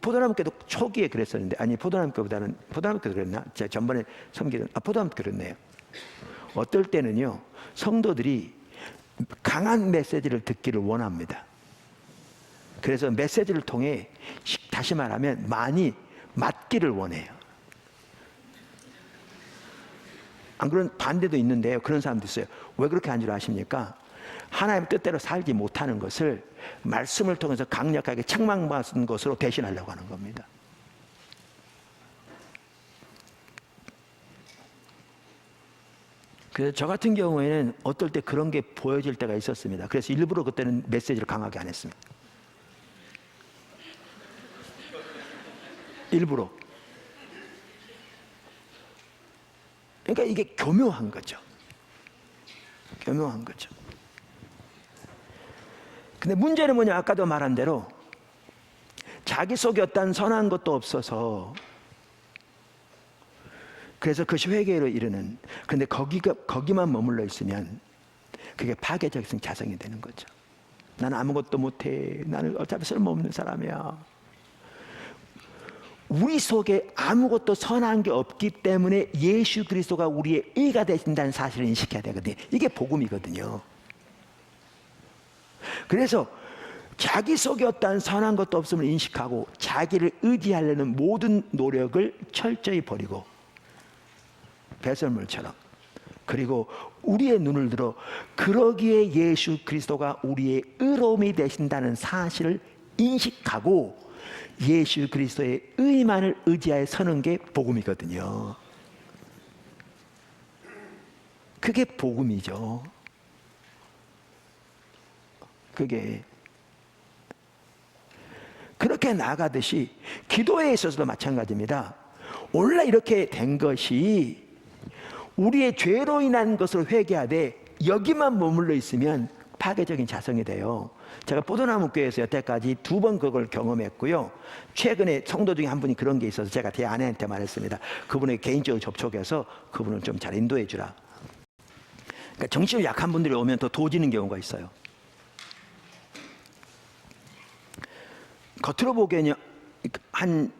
포도나무교도 초기에 그랬었는데, 아니 포도나무교보다는, 포도나무교도 그랬나? 제가 전번에 섬기던, 포도나무교 그랬네요. 어떨 때는요, 성도들이 강한 메시지를 듣기를 원합니다. 그래서 메시지를 통해 다시 말하면 많이 맞기를 원해요. 안 그런 반대도 있는데요. 그런 사람도 있어요. 왜 그렇게 한 줄 아십니까? 하나님 뜻대로 살지 못하는 것을 말씀을 통해서 강력하게 책망받은 것으로 대신하려고 하는 겁니다. 그래서 저 같은 경우에는 어떨 때 그런 게 보여질 때가 있었습니다. 그래서 일부러 그때는 메시지를 강하게 안 했습니다. 일부러. 그러니까 이게 교묘한 거죠. 교묘한 거죠. 근데 문제는 뭐냐? 아까도 말한 대로 자기 속에 어떤 선한 것도 없어서, 그래서 그것이 회개로 이르는, 근데 거기만 머물러 있으면 그게 파괴적인 자성이 되는 거죠. 나는 아무것도 못해. 나는 어차피 쓸모없는 사람이야. 우리 속에 아무것도 선한 게 없기 때문에 예수 그리스도가 우리의 의가 되신다는 사실을 인식해야 되거든요. 이게 복음이거든요. 그래서 자기 속에 어떠한 선한 것도 없음을 인식하고 자기를 의지하려는 모든 노력을 철저히 버리고 배설물처럼, 그리고 우리의 눈을 들어 그러기에 예수 그리스도가 우리의 의로움이 되신다는 사실을 인식하고 예수 그리스도의 의만을 의지하여 서는 게 복음이거든요. 그게 복음이죠. 그게 그렇게 나가듯이 기도에 있어서도 마찬가지입니다. 원래 이렇게 된 것이 우리의 죄로 인한 것을 회개하되 여기만 머물러 있으면 파괴적인 자성이 돼요. 제가 포도나무 교회에서 여태까지 2번 그걸 경험했고요. 최근에 성도 중에 한 분이 그런 게 있어서 제가 제 아내한테 말했습니다. 그분에게 개인적으로 접촉해서 그분을 좀 잘 인도해 주라. 그러니까 정신이 약한 분들이 오면 더 도지는 경우가 있어요. 겉으로 보기에는 한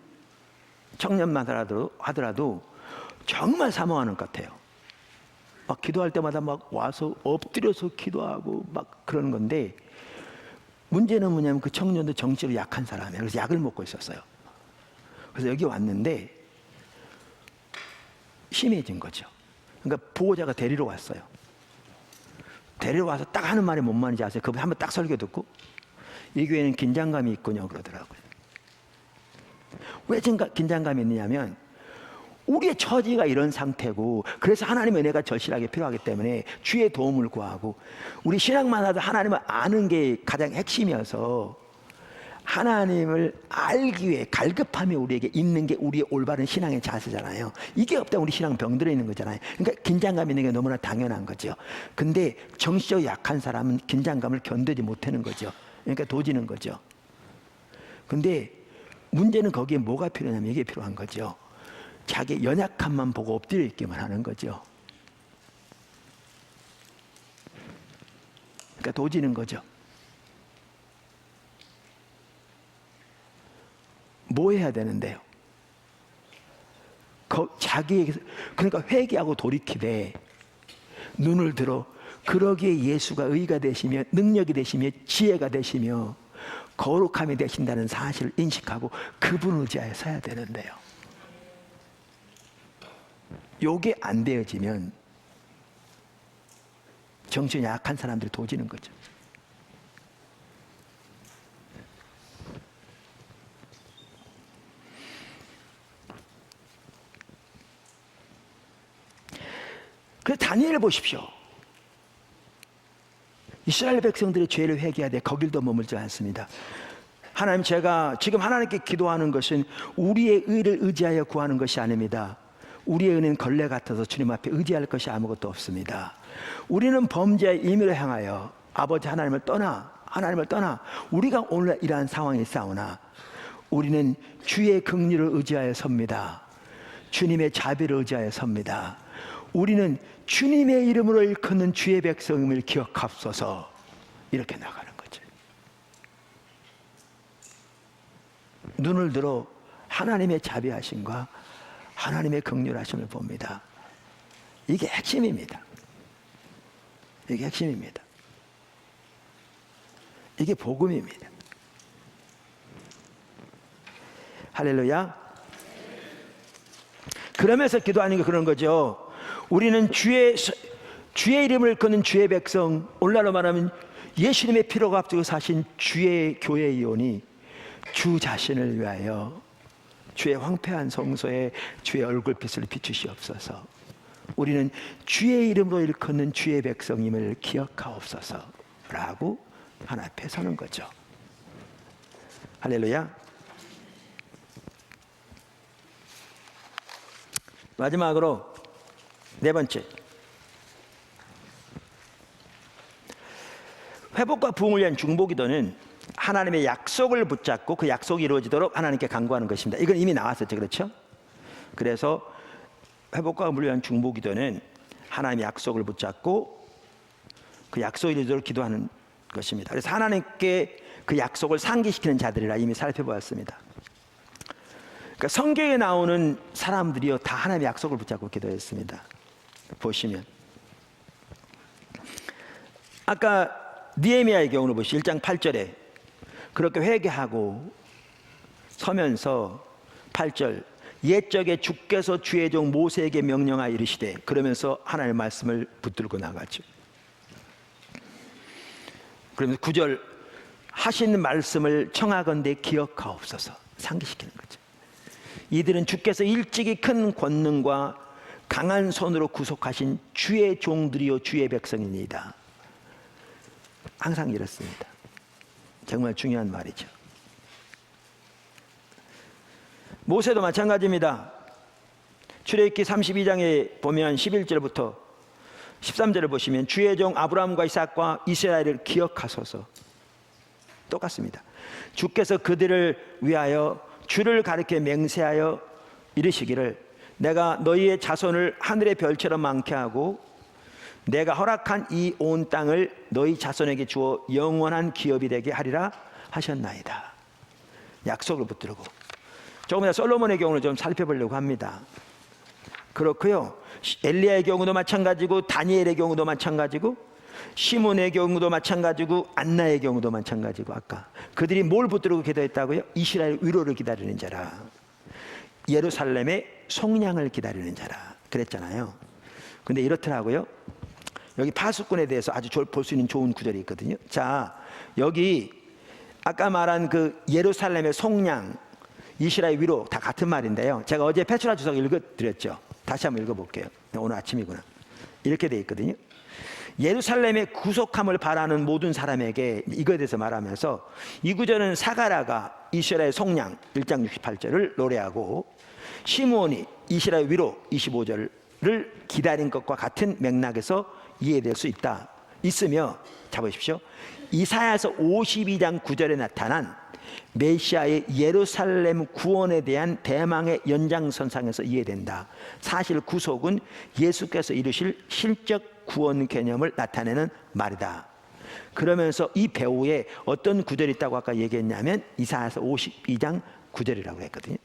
청년만 하더라도 정말 사모하는 것 같아요. 막 기도할 때마다 막 와서 엎드려서 기도하고 막 그러는 건데, 문제는 뭐냐면 그 청년도 정치로 약한 사람이에요. 그래서 약을 먹고 있었어요. 그래서 여기 왔는데 심해진 거죠. 그러니까 보호자가 데리러 왔어요. 데리러 와서 딱 하는 말이 뭔 말인지 아세요? 그분 한번 딱 설교 듣고, 이 교회는 긴장감이 있군요 그러더라고요. 왜 긴장감이 있느냐면 우리의 처지가 이런 상태고, 그래서 하나님의 은혜가 절실하게 필요하기 때문에 주의 도움을 구하고, 우리 신앙만 하도 하나님을 아는 게 가장 핵심이어서 하나님을 알기 위해 갈급함이 우리에게 있는 게 우리의 올바른 신앙의 자세잖아요. 이게 없다면 우리 신앙 병들어 있는 거잖아요. 그러니까 긴장감 있는 게 너무나 당연한 거죠. 근데 정신적으로 약한 사람은 긴장감을 견디지 못하는 거죠. 그러니까 도지는 거죠. 근데 문제는 거기에 뭐가 필요하냐면 이게 필요한 거죠. 자기 연약함만 보고 엎드려 있기만 하는 거죠. 그러니까 도지는 거죠. 뭐 해야 되는데요? 자기에게서, 그러니까 회개하고 돌이키되 눈을 들어 그러기에 예수가 의가 되시며 능력이 되시며 지혜가 되시며 거룩함이 되신다는 사실을 인식하고 그분을 의지하여 서야 되는데요. 요게 안 되어지면 정신이 약한 사람들이 도지는 거죠. 그래서 다니엘을 보십시오. 이스라엘 백성들의 죄를 회개하되 거길도 머물지 않습니다. 하나님, 제가 지금 하나님께 기도하는 것은 우리의 의를 의지하여 구하는 것이 아닙니다. 우리의 의는 걸레 같아서 주님 앞에 의지할 것이 아무것도 없습니다. 우리는 범죄의 임의를 향하여 아버지 하나님을 떠나 우리가 오늘 이러한 상황에 싸우나 우리는 주의 긍휼을 의지하여 섭니다. 주님의 자비를 의지하여 섭니다. 우리는 주님의 이름으로 일컫는 주의 백성임을 기억합소서. 이렇게 나가는 거죠. 눈을 들어 하나님의 자비하심과 하나님의 긍휼하심을 봅니다. 이게 핵심입니다. 이게 핵심입니다. 이게 복음입니다. 할렐루야. 그러면서 기도하는 게 그런 거죠. 우리는 주의 이름을 끄는 주의 백성, 오늘날로 말하면 예수님의 피로 값주고 사신 주의 교회이오니 주 자신을 위하여 주의 황폐한 성소에 주의 얼굴빛을 비추시옵소서. 우리는 주의 이름으로 일컫는 주의 백성임을 기억하옵소서 라고 하나 앞에 서는 거죠. 할렐루야. 마지막으로 네 번째, 회복과 부흥을 위한 중보기도는 하나님의 약속을 붙잡고 그 약속이 이루어지도록 하나님께 간구하는 것입니다. 이건 이미 나왔었죠, 그렇죠? 그래서 회복과 부흥을 위한 중보기도는 하나님의 약속을 붙잡고 그 약속이 이루어지도록 기도하는 것입니다. 그래서 하나님께 그 약속을 상기시키는 자들이라 이미 살펴보았습니다. 그러니까 성경에 나오는 사람들이요 다 하나님의 약속을 붙잡고 기도했습니다. 보시면 아까 느헤미야의 경우를 보시죠. 1장 8절에 그렇게 회개하고 서면서 8절 옛적에 주께서 주의 종 모세에게 명령하여 이르시되, 그러면서 하나님의 말씀을 붙들고 나가죠. 그러면서 9절 하신 말씀을 청하건대 기억하옵소서, 상기시키는 거죠. 이들은 주께서 일찍이 큰 권능과 강한 손으로 구속하신 주의 종들이요 주의 백성입니다. 항상 이렇습니다. 정말 중요한 말이죠. 모세도 마찬가지입니다. 출애굽기 32장에 보면 11절부터 13절을 보시면 주의 종 아브라함과 이삭과 이스라엘을 기억하소서. 똑같습니다. 주께서 그들을 위하여 주를 가리켜 맹세하여 이르시기를 내가 너희의 자손을 하늘의 별처럼 많게 하고 내가 허락한 이 온 땅을 너희 자손에게 주어 영원한 기업이 되게 하리라 하셨나이다. 약속을 붙들고 조금 더 솔로몬의 경우를 좀 살펴보려고 합니다. 그렇고요, 엘리야의 경우도 마찬가지고 다니엘의 경우도 마찬가지고 시몬의 경우도 마찬가지고 안나의 경우도 마찬가지고 아까 그들이 뭘 붙들고 기도했다고요? 이스라엘 위로를 기다리는 자라, 예루살렘의 속량을 기다리는 자라 그랬잖아요. 근데 이렇더라고요. 여기 파수꾼에 대해서 아주 볼 수 있는 좋은 구절이 있거든요. 자, 여기 아까 말한 그 예루살렘의 속량, 이스라엘 위로 다 같은 말인데요. 제가 어제 페트라 주석 읽어드렸죠. 다시 한번 읽어볼게요. 오늘 아침이구나. 이렇게 돼 있거든요. 예루살렘의 구속함을 바라는 모든 사람에게 이거에 대해서 말하면서 이 구절은 사가랴가 이스라엘 속량 1장 68절을 노래하고 시므온이 이스라엘 위로 25절을 기다린 것과 같은 맥락에서 이해될 수 있으며, 자 보십시오. 이사야서 52장 9절에 나타난 메시아의 예루살렘 구원에 대한 대망의 연장선상에서 이해된다. 사실 구속은 예수께서 이루실 실적 구원 개념을 나타내는 말이다. 그러면서 이 배후에 어떤 구절이 있다고 아까 얘기했냐면 이사야서 52장 9절이라고 했거든요.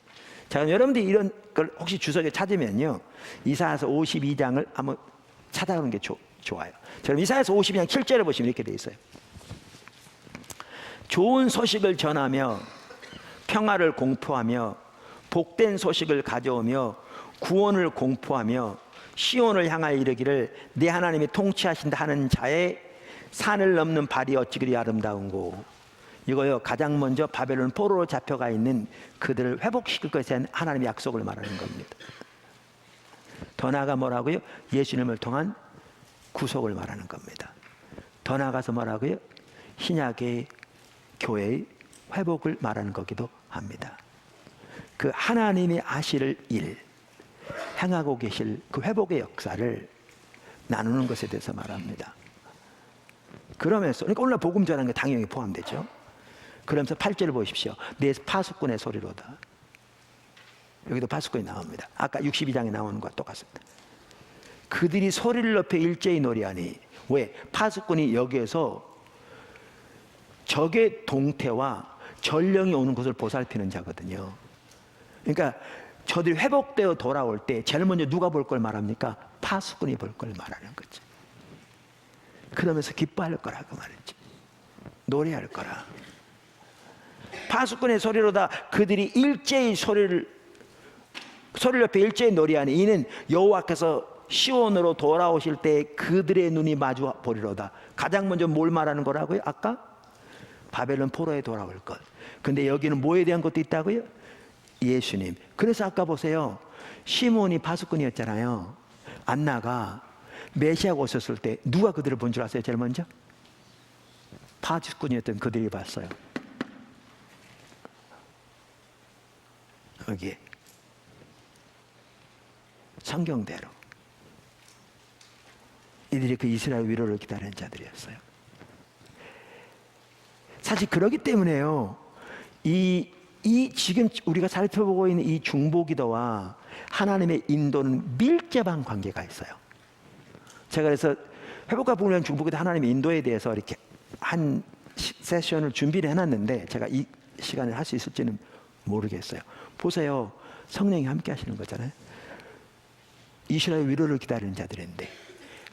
자, 그럼 여러분들이 이런 걸 혹시 주석에 찾으면요, 이사야서 52장을 한번 찾아보는 게 좋아요. 자, 그럼 이사야서 52장 7절을 보시면 이렇게 돼 있어요. 좋은 소식을 전하며 평화를 공포하며 복된 소식을 가져오며 구원을 공포하며 시온을 향하여 이르기를 내 하나님이 통치하신다 하는 자의 산을 넘는 발이 어찌 그리 아름다운고. 이거요, 가장 먼저 바벨론 포로로 잡혀가 있는 그들을 회복시킬 것에 대한 하나님의 약속을 말하는 겁니다. 더 나아가 뭐라고요? 예수님을 통한 구속을 말하는 겁니다. 더 나아가서 뭐라고요? 신약의 교회의 회복을 말하는 거기도 합니다. 그 하나님이 하실 일, 행하고 계실 그 회복의 역사를 나누는 것에 대해서 말합니다. 그러면서 그러니까 오늘 복음 전하는 게 당연히 포함되죠. 그러면서 8절을 보십시오. 내 파수꾼의 소리로다. 여기도 파수꾼이 나옵니다. 아까 62장에 나오는 것과 똑같습니다. 그들이 소리를 높여 일제히 노래하니. 왜? 파수꾼이 여기에서 적의 동태와 전령이 오는 것을 보살피는 자거든요. 그러니까 저들이 회복되어 돌아올 때 제일 먼저 누가 볼 걸 말합니까? 파수꾼이 볼 걸 말하는 거죠. 그러면서 기뻐할 거라고 말했죠. 노래할 거라. 파수꾼의 소리로다. 그들이 일제히 소리를 옆에 일제히 노래하니 이는 여호와께서 시온으로 돌아오실 때 그들의 눈이 마주 보리로다. 가장 먼저 뭘 말하는 거라고요? 아까 바벨론 포로에 돌아올 것. 근데 여기는 뭐에 대한 것도 있다고요? 예수님. 그래서 아까 보세요. 시몬이 파수꾼이었잖아요. 안나가 메시아가 오셨을 때 누가 그들을 본 줄 아세요? 제일 먼저? 파수꾼이었던 그들이 봤어요. 여기에 성경대로 이들이 그 이스라엘 위로를 기다리는 자들이었어요. 사실 그렇기 때문에요, 이 지금 우리가 살펴보고 있는 이 중보기도와 하나님의 인도는 밀접한 관계가 있어요. 제가 그래서 회복과 복을 위한 중보기도 하나님의 인도에 대해서 이렇게 한 세션을 준비를 해놨는데 제가 이 시간을 할 수 있을지는 모르겠어요. 보세요. 성령이 함께 하시는 거잖아요. 이스라엘 위로를 기다리는 자들인데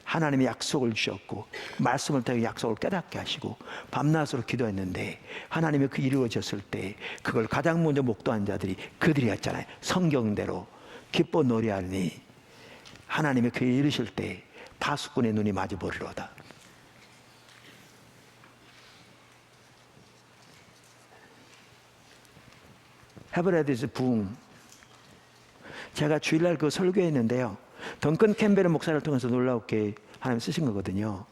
하나님의 약속을 주셨고 말씀을 통해 약속을 깨닫게 하시고 밤낮으로 기도했는데 하나님의 그 이루어졌을 때 그걸 가장 먼저 목도한 자들이 그들이었잖아요. 성경대로 기뻐 노래하니 하나님의 그 이르실 때 파수꾼의 눈이 마주 보리로다. 헤브라디스 부흥, 제가 주일날 그 설교했는데요, 덩컨 캠벨 목사를 통해서 놀라웠게 하나님 쓰신 거거든요.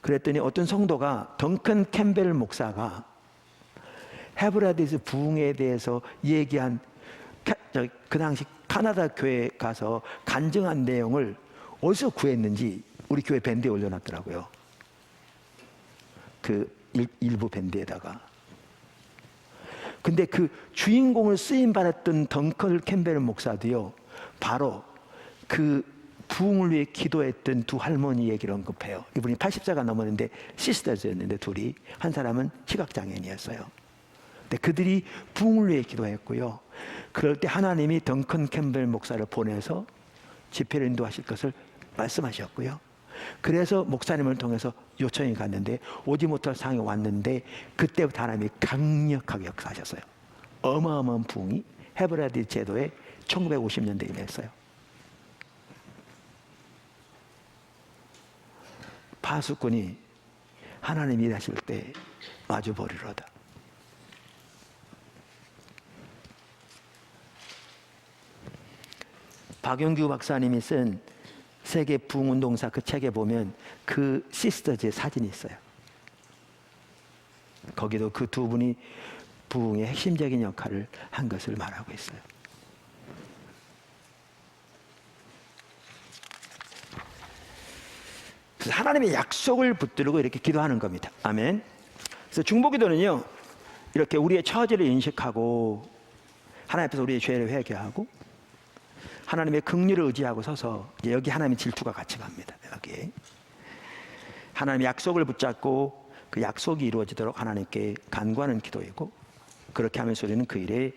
그랬더니 어떤 성도가 덩컨 캠벨 목사가 헤브라디스 부흥에 대해서 얘기한 그 당시 카나다 교회에 가서 간증한 내용을 어디서 구했는지 우리 교회 밴드에 올려놨더라고요. 그 일부 밴드에다가. 근데 그 주인공을 쓰임 받았던 덩컨 캠벨 목사도요, 바로 그 부흥을 위해 기도했던 두 할머니 얘기를 언급해요. 이분이 80세가 넘었는데 시스터즈였는데 둘이, 한 사람은 시각장애인이었어요. 근데 그들이 부흥을 위해 기도했고요. 그럴 때 하나님이 덩컨 캠벨 목사를 보내서 집회를 인도하실 것을 말씀하셨고요. 그래서 목사님을 통해서 요청이 갔는데 오지 못할 상황이 왔는데 그때부터 하나님이 강력하게 역사하셨어요. 어마어마한 부흥이 헤브라디 제도에 1950년대에 임했어요. 파수꾼이 하나님이 일하실 때 마주 보리로다. 박용규 박사님이 쓴 세계 부흥운동사 그 책에 보면 그 시스터즈의 사진이 있어요. 거기도 그 두 분이 부흥의 핵심적인 역할을 한 것을 말하고 있어요. 그래서 하나님의 약속을 붙들고 이렇게 기도하는 겁니다. 아멘. 그래서 중보기도는요, 이렇게 우리의 처지를 인식하고 하나님 앞에서 우리의 죄를 회개하고 하나님의 긍휼을 의지하고 서서 이제 여기 하나님의 질투가 같이 갑니다. 여기 하나님의 약속을 붙잡고 그 약속이 이루어지도록 하나님께 간구하는 기도이고, 그렇게 하면서 우리는 그 일에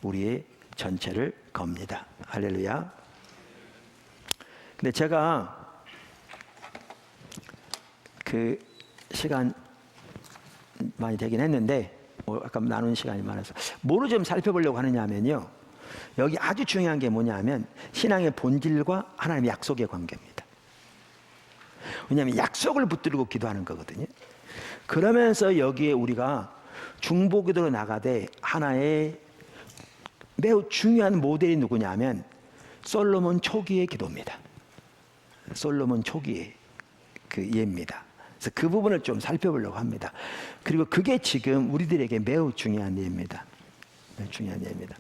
우리의 전체를 겁니다. 할렐루야. 근데 제가 그 시간 많이 되긴 했는데 아까 나눈 시간이 많아서 뭐를 좀 살펴보려고 하느냐 하면요, 여기 아주 중요한 게 뭐냐 하면 신앙의 본질과 하나님의 약속의 관계입니다. 왜냐하면 약속을 붙들고 기도하는 거거든요. 그러면서 여기에 우리가 중보기도로 나가되 하나의 매우 중요한 모델이 누구냐 하면 솔로몬 초기의 기도입니다. 솔로몬 초기의 그 예입니다. 그래서 그 부분을 좀 살펴보려고 합니다. 그리고 그게 지금 우리들에게 매우 중요한 예입니다. 매우 중요한 예입니다.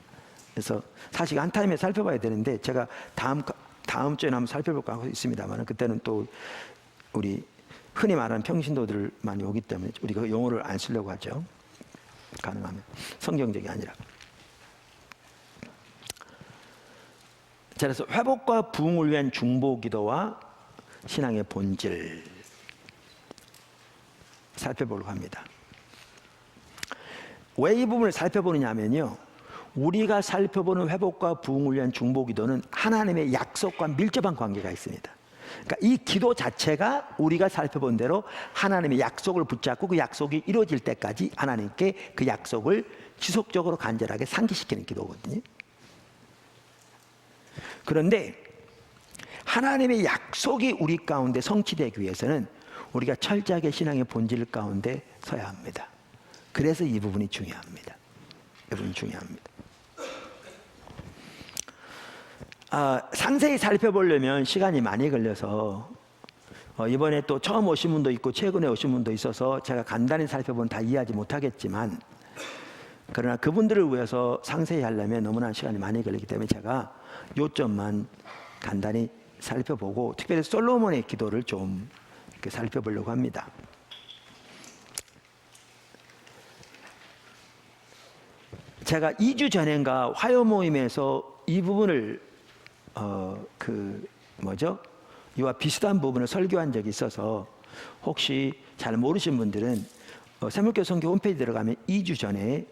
그래서 사실 한 타임에 살펴봐야 되는데 제가 다음 주에 한번 살펴볼까 하고 있습니다만, 그때는 또 우리 흔히 말하는 평신도들 많이 오기 때문에 우리가 그 용어를 안 쓰려고 하죠. 가능하면 성경적이 아니라. 자, 그래서 회복과 부흥을 위한 중보기도와 신앙의 본질 살펴보려고 합니다. 왜 이 부분을 살펴보느냐 하면요, 우리가 살펴보는 회복과 부흥을 위한 중보기도는 하나님의 약속과 밀접한 관계가 있습니다. 그러니까 이 기도 자체가 우리가 살펴본 대로 하나님의 약속을 붙잡고 그 약속이 이루어질 때까지 하나님께 그 약속을 지속적으로 간절하게 상기시키는 기도거든요. 그런데 하나님의 약속이 우리 가운데 성취되기 위해서는 우리가 철저하게 신앙의 본질 가운데 서야 합니다. 그래서 이 부분이 중요합니다. 이 부분이 중요합니다. 상세히 살펴보려면 시간이 많이 걸려서 이번에 또 처음 오신 분도 있고 최근에 오신 분도 있어서 제가 간단히 살펴보면 다 이해하지 못하겠지만, 그러나 그분들을 위해서 상세히 하려면 너무나 시간이 많이 걸리기 때문에 제가 요점만 간단히 살펴보고 특별히 솔로몬의 기도를 좀 이렇게 살펴보려고 합니다. 제가 2주 전인가 화요 모임에서 이 부분을 이와 비슷한 부분을 설교한 적이 있어서 혹시 잘 모르신 분들은 세물교 선교 홈페이지 들어가면 2주 전에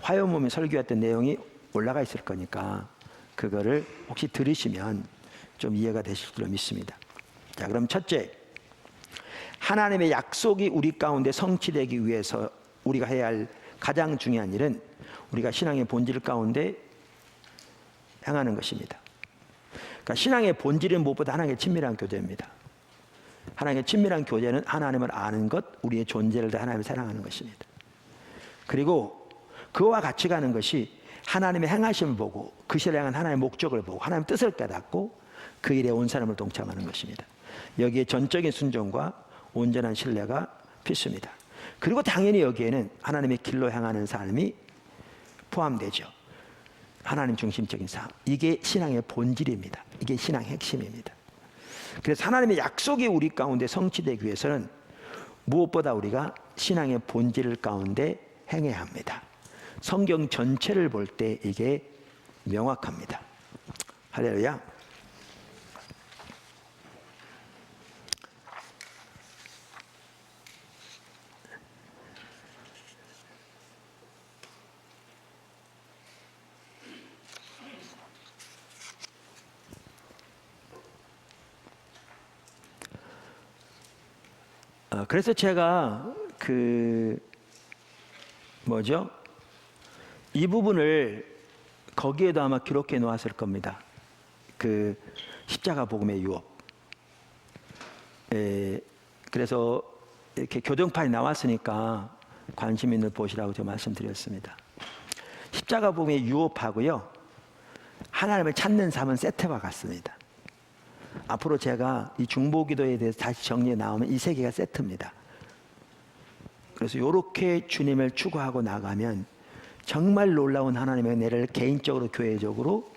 화요몸에 설교했던 내용이 올라가 있을 거니까 그거를 혹시 들으시면 좀 이해가 되실 줄 믿습니다. 자, 그럼 첫째, 하나님의 약속이 우리 가운데 성취되기 위해서 우리가 해야 할 가장 중요한 일은 우리가 신앙의 본질 가운데 행하는 것입니다. 그러니까 신앙의 본질은 무엇보다 하나님의 친밀한 교제입니다. 하나님의 친밀한 교제는 하나님을 아는 것, 우리의 존재를 다 하나님을 사랑하는 것입니다. 그리고 그와 같이 가는 것이 하나님의 행하심을 보고 그 시를 향한 하나님의 목적을 보고 하나님의 뜻을 깨닫고 그 일에 온 사람을 동참하는 것입니다. 여기에 전적인 순종과 온전한 신뢰가 필수입니다. 그리고 당연히 여기에는 하나님의 길로 향하는 삶이 포함되죠. 하나님 중심적인 삶. 이게 신앙의 본질입니다. 이게 신앙의 핵심입니다. 그래서 하나님의 약속이 우리 가운데 성취되기 위해서는 무엇보다 우리가 신앙의 본질 가운데 행해야 합니다. 성경 전체를 볼 때 이게 명확합니다. 할렐루야. 그래서 제가 이 부분을 거기에도 아마 기록해 놓았을 겁니다. 그 십자가 복음의 유업. 그래서 이렇게 교정판이 나왔으니까 관심 있는 보시라고 제가 말씀드렸습니다. 십자가 복음의 유업하고요, 하나님을 찾는 삶은 세트와 같습니다. 앞으로 제가 이 중보기도에 대해서 다시 정리해 나오면 이 세 개가 세트입니다. 그래서 이렇게 주님을 추구하고 나가면 정말 놀라운 하나님의 은혜를 개인적으로 교회적으로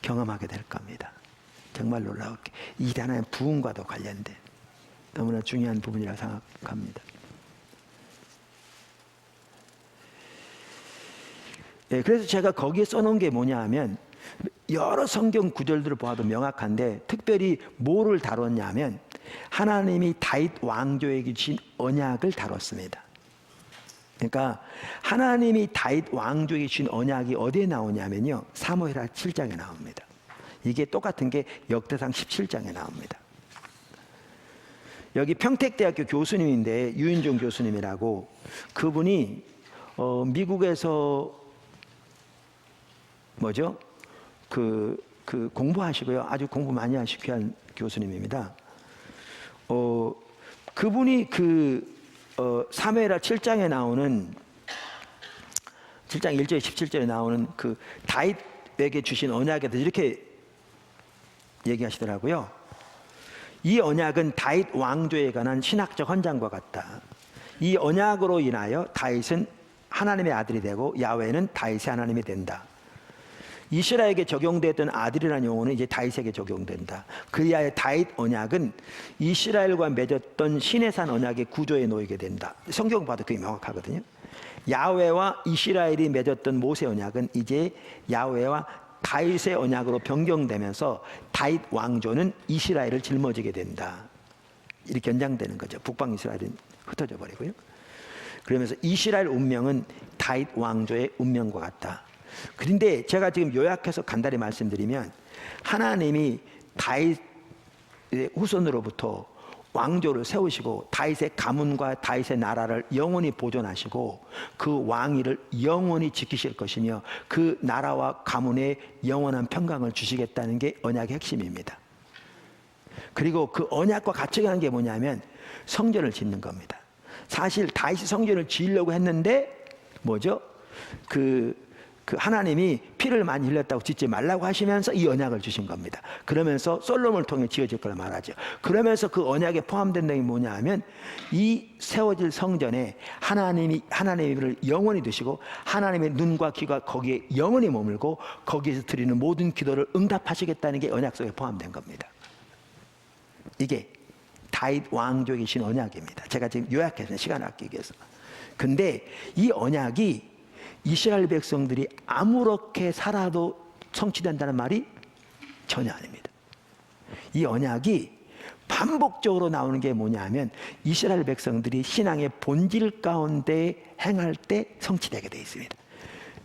경험하게 될 겁니다. 정말 놀라웠게 이 하나님의 부흥과도 관련된 너무나 중요한 부분이라고 생각합니다. 그래서 제가 거기에 써놓은 게 뭐냐 하면 여러 성경 구절들을 보아도 명확한데 특별히 뭐를 다뤘냐면 하나님이 다윗 왕조에게 주신 언약을 다뤘습니다. 그러니까 하나님이 다윗 왕조에게 주신 언약이 어디에 나오냐면요, 사무엘하 7장에 나옵니다. 이게 똑같은 게 역대상 17장에 나옵니다. 여기 평택대학교 교수님인데 유인종 교수님이라고, 그분이 미국에서 공부하시고요, 아주 공부 많이 하시고 귀한 교수님입니다. 그분이 사무엘하 7장에 나오는 7장 1절 17절에 나오는 그 다윗에게 주신 언약에 대해서 이렇게 얘기하시더라고요. 이 언약은 다윗 왕조에 관한 신학적 헌장과 같다. 이 언약으로 인하여 다윗은 하나님의 아들이 되고 야훼는 다윗의 하나님이 된다. 이스라엘에게 적용됐던 아들이라는 용어는 이제 다윗에게 적용된다. 그리하여 다윗 언약은 이스라엘과 맺었던 시내산 언약의 구조에 놓이게 된다. 성경 봐도 그게 명확하거든요. 야훼와 이스라엘이 맺었던 모세 언약은 이제 야훼와 다윗의 언약으로 변경되면서 다윗 왕조는 이스라엘을 짊어지게 된다. 이렇게 연장되는 거죠. 북방 이스라엘은 흩어져 버리고요. 그러면서 이스라엘 운명은 다윗 왕조의 운명과 같다. 그런데 제가 지금 요약해서 간단히 말씀드리면 하나님이 다윗의 후손으로부터 왕조를 세우시고 다윗의 가문과 다윗의 나라를 영원히 보존하시고 그 왕위를 영원히 지키실 것이며 그 나라와 가문에 영원한 평강을 주시겠다는 게 언약의 핵심입니다. 그리고 그 언약과 같이 가는 게 뭐냐면 성전을 짓는 겁니다. 사실 다윗이 성전을 지으려고 했는데 하나님이 피를 많이 흘렸다고 짓지 말라고 하시면서 이 언약을 주신 겁니다. 그러면서 솔로몬을 통해 지어질 거라 말하죠. 그러면서 그 언약에 포함된 내용이 뭐냐 하면 이 세워질 성전에 하나님을 영원히 두시고 하나님의 눈과 귀가 거기에 영원히 머물고 거기에서 드리는 모든 기도를 응답하시겠다는 게 언약 속에 포함된 겁니다. 이게 다윗 왕조에 계신 언약입니다. 제가 지금 요약해서 시간 아끼기 위해서. 근데 이 언약이 이스라엘 백성들이 아무렇게 살아도 성취된다는 말이 전혀 아닙니다. 이 언약이 반복적으로 나오는 게 뭐냐면 이스라엘 백성들이 신앙의 본질 가운데 행할 때 성취되게 되어 있습니다.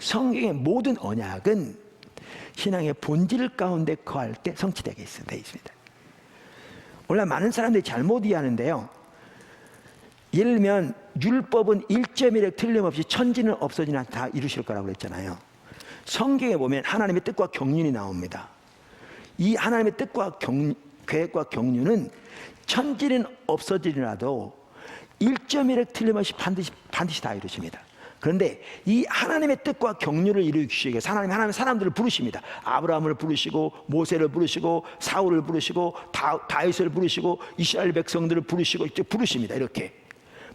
성경의 모든 언약은 신앙의 본질 가운데 거할 때 성취되게 되어 있습니다. 원래 많은 사람들이 잘못 이해하는데요. 예를 들면 율법은 1.1에 틀림없이 천지는 없어지나 다 이루실 거라고 그랬잖아요. 성경에 보면 하나님의 뜻과 경륜이 나옵니다. 이 하나님의 뜻과 계획과 경륜은 천지는 없어지더라도 1.1에 틀림없이 반드시 다 이루십니다. 그런데 이 하나님의 뜻과 경륜을 이루시기 위해서 하나님 사람들을 부르십니다. 아브라함을 부르시고 모세를 부르시고 사울을 부르시고 다윗을 부르시고 이스라엘 백성들을 부르시고 부르십니다. 이렇게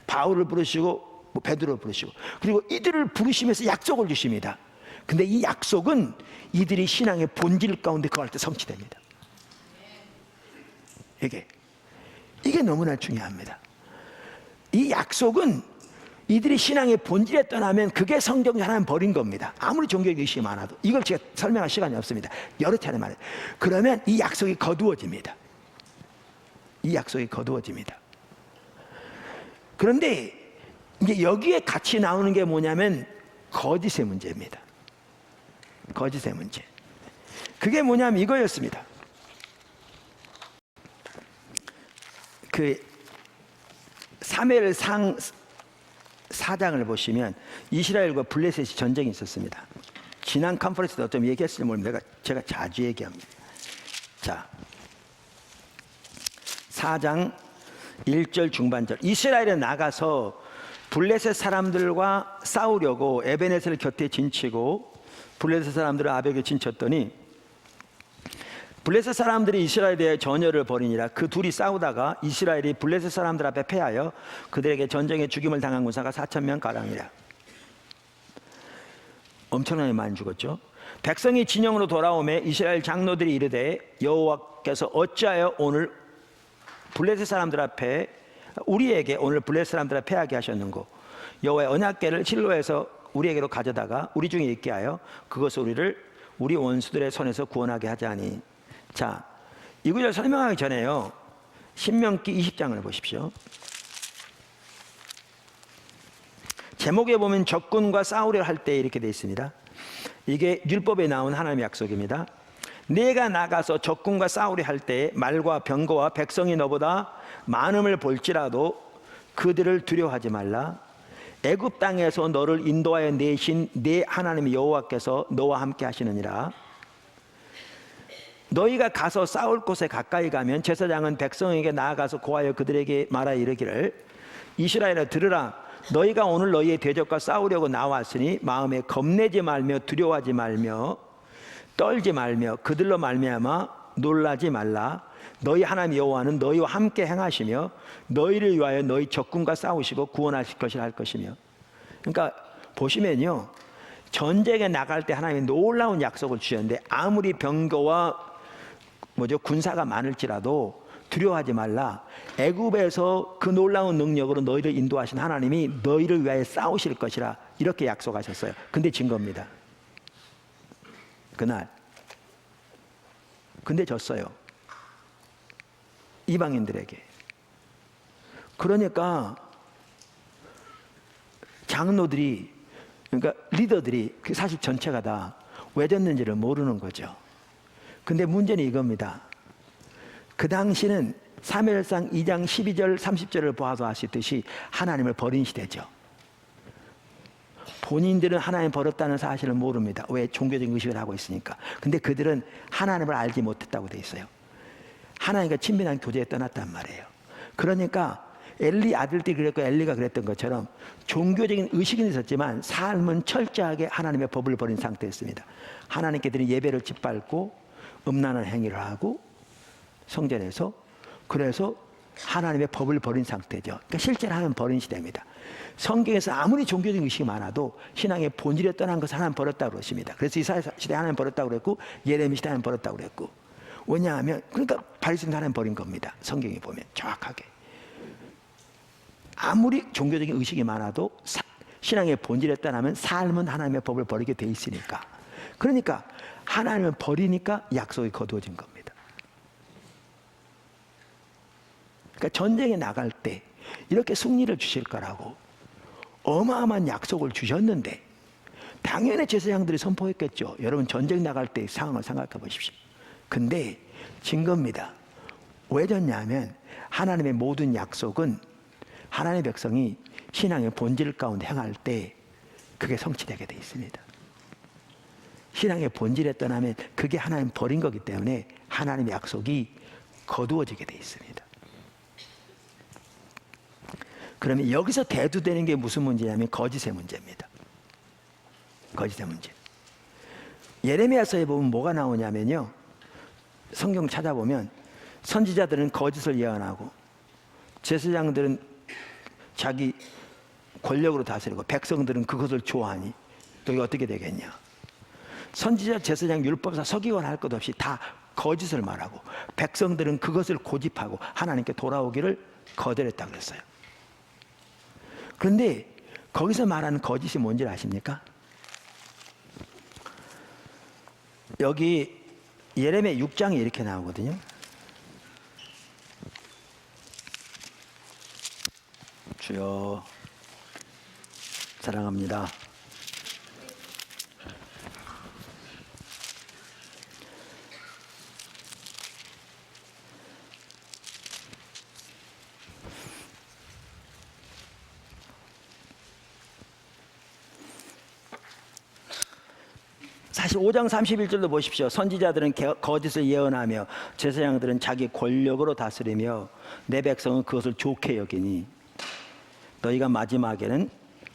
바울을 부르시고 베드로를 부르시고 그리고 이들을 부르시면서 약속을 주십니다. 근데 이 약속은 이들이 신앙의 본질 가운데 거할 때 성취됩니다. 이게 너무나 중요합니다. 이 약속은 이들이 신앙의 본질에 떠나면 그게 성경에 하나님 버린 겁니다. 아무리 종교적 의식이 많아도. 이걸 제가 설명할 시간이 없습니다. 여러 차례 말해요. 그러면 이 약속이 거두어집니다. 이 약속이 거두어집니다. 그런데 이제 여기에 같이 나오는 게 뭐냐면 거짓의 문제입니다. 거짓의 문제. 그게 뭐냐면 이거였습니다. 그 사무엘상 4장을 보시면 이스라엘과 블레셋이 전쟁이 있었습니다. 지난 컨퍼런스 때 어떤 얘기했을지 모르는데 제가 자주 얘기합니다. 자, 4장 1절 중반절. 이스라엘은 나가서 블레셋 사람들과 싸우려고 에베네셀 곁에 진치고 블레셋 사람들은 아벡에 진쳤더니 블레셋 사람들이 이스라엘에 대해 전열을 벌이니라. 그 둘이 싸우다가 이스라엘이 블레셋 사람들 앞에 패하여 그들에게 전쟁에 죽임을 당한 군사가 4,000명 가량이라. 엄청나게 많이 죽었죠. 백성이 진영으로 돌아오매 이스라엘 장로들이 이르되 여호와께서 어찌하여 오늘 블레셋 사람들 앞에 우리에게 오늘 블레셋 사람들 앞에 패하게 하셨는고 여호와의 언약궤를 실로에서 우리에게로 가져다가 우리 중에 있게 하여 그것을 우리 원수들의 손에서 구원하게 하자니. 자, 이 구절 설명하기 전에요. 신명기 20장을 보십시오. 제목에 보면 적군과 싸우려 할 때 이렇게 되어 있습니다. 이게 율법에 나온 하나님의 약속입니다. 내가 나가서 적군과 싸우려 할 때 말과 병거와 백성이 너보다 많음을 볼지라도 그들을 두려워하지 말라. 애굽 땅에서 너를 인도하여 내신 네 하나님 여호와께서 너와 함께 하시느니라. 너희가 가서 싸울 곳에 가까이 가면 제사장은 백성에게 나아가서 고하여 그들에게 말하 이르기를 이스라엘아 들으라. 너희가 오늘 너희의 대적과 싸우려고 나왔으니 마음에 겁내지 말며 두려워하지 말며 떨지 말며 그들로 말미암아 놀라지 말라. 너희 하나님 여호와는 너희와 함께 행하시며 너희를 위하여 너희 적군과 싸우시고 구원하실 것이라 할 것이며. 그러니까 보시면요, 전쟁에 나갈 때 하나님이 놀라운 약속을 주셨는데 아무리 병거와 군사가 많을지라도 두려워하지 말라. 애굽에서 그 놀라운 능력으로 너희를 인도하신 하나님이 너희를 위하여 싸우실 것이라 이렇게 약속하셨어요. 근데 진 겁니다. 그날. 근데 졌어요. 이방인들에게. 그러니까 장로들이, 그러니까 리더들이 사실 전체가 다 왜 졌는지를 모르는 거죠. 근데 문제는 이겁니다. 그 당시는 사무엘상 2장 12절 30절을 보아도 아시듯이 하나님을 버린 시대죠. 본인들은 하나님 버렸다는 사실을 모릅니다. 왜? 종교적인 의식을 하고 있으니까. 근데 그들은 하나님을 알지 못했다고 돼 있어요. 하나님과 친밀한 교제에 떠났단 말이에요. 그러니까 엘리 아들들이 그랬고 엘리가 그랬던 것처럼 종교적인 의식은 있었지만 삶은 철저하게 하나님의 법을 버린 상태였습니다. 하나님께들이 예배를 짓밟고 음란한 행위를 하고 성전에서, 그래서 하나님의 법을 버린 상태죠. 그러니까 실제로 하나님 버린 시대입니다. 성경에서 아무리 종교적인 의식이 많아도 신앙의 본질에 떠난 것을 하나님 버렸다고 그러십니다. 그래서 이사야 시대 하나님 버렸다고 그랬고 예레미 시대 하나님 버렸다고 그랬고. 왜냐하면 그러니까 바리새인 하나님 버린 겁니다. 성경에 보면 정확하게. 아무리 종교적인 의식이 많아도 신앙의 본질에 떠나면 삶은 하나님의 법을 버리게 돼 있으니까. 그러니까 하나님을 버리니까 약속이 거두어진 겁니다. 그러니까 전쟁에 나갈 때 이렇게 승리를 주실 거라고 어마어마한 약속을 주셨는데 당연히 제사장들이 선포했겠죠. 여러분 전쟁 나갈 때 상황을 생각해 보십시오. 근데 진 겁니다. 왜 졌냐면 하나님의 모든 약속은 하나님의 백성이 신앙의 본질 가운데 행할 때 그게 성취되게 돼 있습니다. 신앙의 본질에 떠나면 그게 하나님 버린 거기 때문에 하나님의 약속이 거두어지게 돼 있습니다. 그러면 여기서 대두되는 게 무슨 문제냐면 거짓의 문제입니다. 거짓의 문제. 예레미야서에 보면 뭐가 나오냐면요, 성경 찾아보면 선지자들은 거짓을 예언하고 제사장들은 자기 권력으로 다스리고 백성들은 그것을 좋아하니 또 이게 어떻게 되겠냐. 선지자, 제사장, 율법사, 서기관 할 것 없이 다 거짓을 말하고 백성들은 그것을 고집하고 하나님께 돌아오기를 거절했다고 그랬어요. 그런데 거기서 말하는 거짓이 뭔지 아십니까? 여기 예레미야 6장에 이렇게 나오거든요. 주여 사랑합니다. 사실 5장 31절도 보십시오. 선지자들은 거짓을 예언하며 제사장들은 자기 권력으로 다스리며 내 백성은 그것을 좋게 여기니 너희가 마지막에는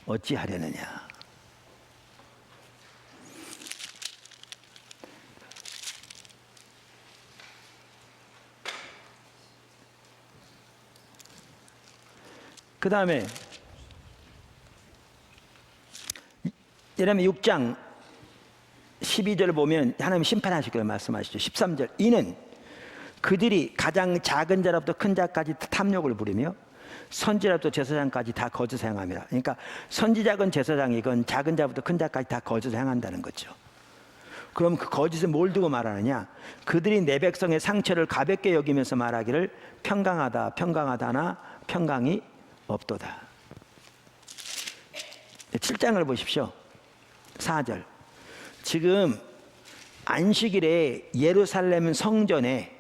어찌하려느냐. 그 다음에 예레미야 6장 12절 보면 하나님 심판하실 거라고 말씀하시죠. 13절, 이는 그들이 가장 작은 자로부터 큰 자까지 탐욕을 부리며 선지자부터 제사장까지 다 거짓을 행함이라. 그러니까 선지자건 제사장이건 작은 자부터 큰 자까지 다 거짓을 행한다는 거죠. 그럼 그 거짓은 뭘 두고 말하느냐? 그들이 내 백성의 상처를 가볍게 여기면서 말하기를 평강하다 평강하다나 평강이 없도다. 7장을 보십시오. 4절, 지금 안식일에 예루살렘 성전에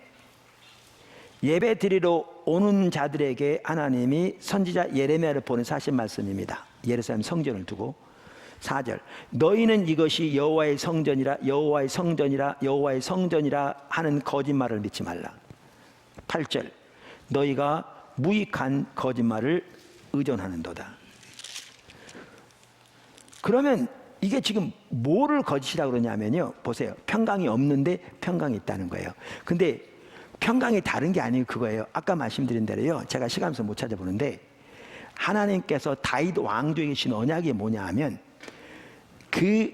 예배 드리러 오는 자들에게 하나님이 선지자 예레미야를 보낸 사실 말씀입니다. 예루살렘 성전을 두고 4절, 너희는 이것이 여호와의 성전이라 여호와의 성전이라 여호와의 성전이라 하는 거짓말을 믿지 말라. 8절, 너희가 무익한 거짓말을 의존하는도다. 그러면 이게 지금 뭐를 거짓이라고 그러냐면요, 보세요. 평강이 없는데 평강이 있다는 거예요. 근데 평강이 다른 게 아니고 그거예요. 아까 말씀드린 대로요, 제가 시간에서 못 찾아보는데 하나님께서 다윗 왕조에 계신 언약이 뭐냐 하면 그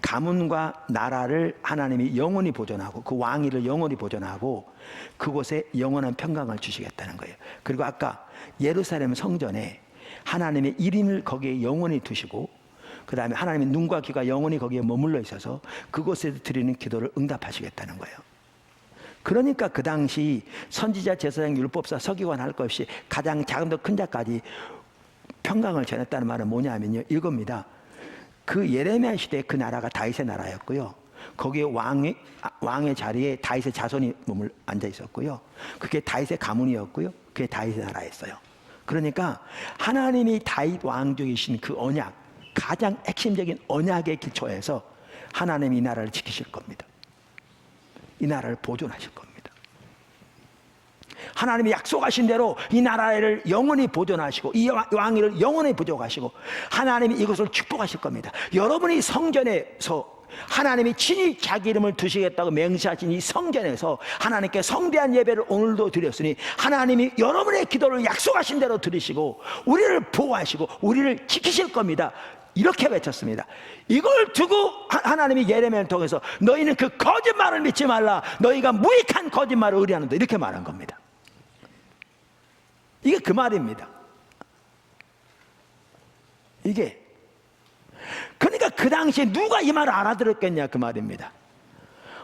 가문과 나라를 하나님이 영원히 보존하고 그 왕위를 영원히 보존하고 그곳에 영원한 평강을 주시겠다는 거예요. 그리고 아까 예루살렘 성전에 하나님의 일인을 거기에 영원히 두시고 그 다음에 하나님의 눈과 귀가 영원히 거기에 머물러 있어서 그곳에 드리는 기도를 응답하시겠다는 거예요. 그러니까 그 당시 선지자, 제사장, 율법사, 서기관 할 것 없이 가장 작은 큰 자까지 평강을 전했다는 말은 뭐냐면요, 이겁니다. 그 예레미야 시대에 그 나라가 다윗의 나라였고요, 거기에 왕의 자리에 다윗의 자손이 몸을 앉아 있었고요, 그게 다윗의 가문이었고요, 그게 다윗의 나라였어요. 그러니까 하나님이 다윗 왕족이신 그 언약, 가장 핵심적인 언약의 기초에서 하나님이 이 나라를 지키실 겁니다. 이 나라를 보존하실 겁니다. 하나님이 약속하신 대로 이 나라를 영원히 보존하시고 이 왕위를 영원히 보존하시고 하나님이 이것을 축복하실 겁니다. 여러분이 성전에서 하나님이 친히 자기 이름을 두시겠다고 맹세하신 이 성전에서 하나님께 성대한 예배를 오늘도 드렸으니 하나님이 여러분의 기도를 약속하신 대로 들으시고 우리를 보호하시고 우리를 지키실 겁니다. 이렇게 외쳤습니다. 이걸 두고 하나님이 예레미야를 통해서 너희는 그 거짓말을 믿지 말라, 너희가 무익한 거짓말을 의뢰하는다, 이렇게 말한 겁니다. 이게 그 말입니다. 이게 그러니까 그 당시에 누가 이 말을 알아들었겠냐 그 말입니다.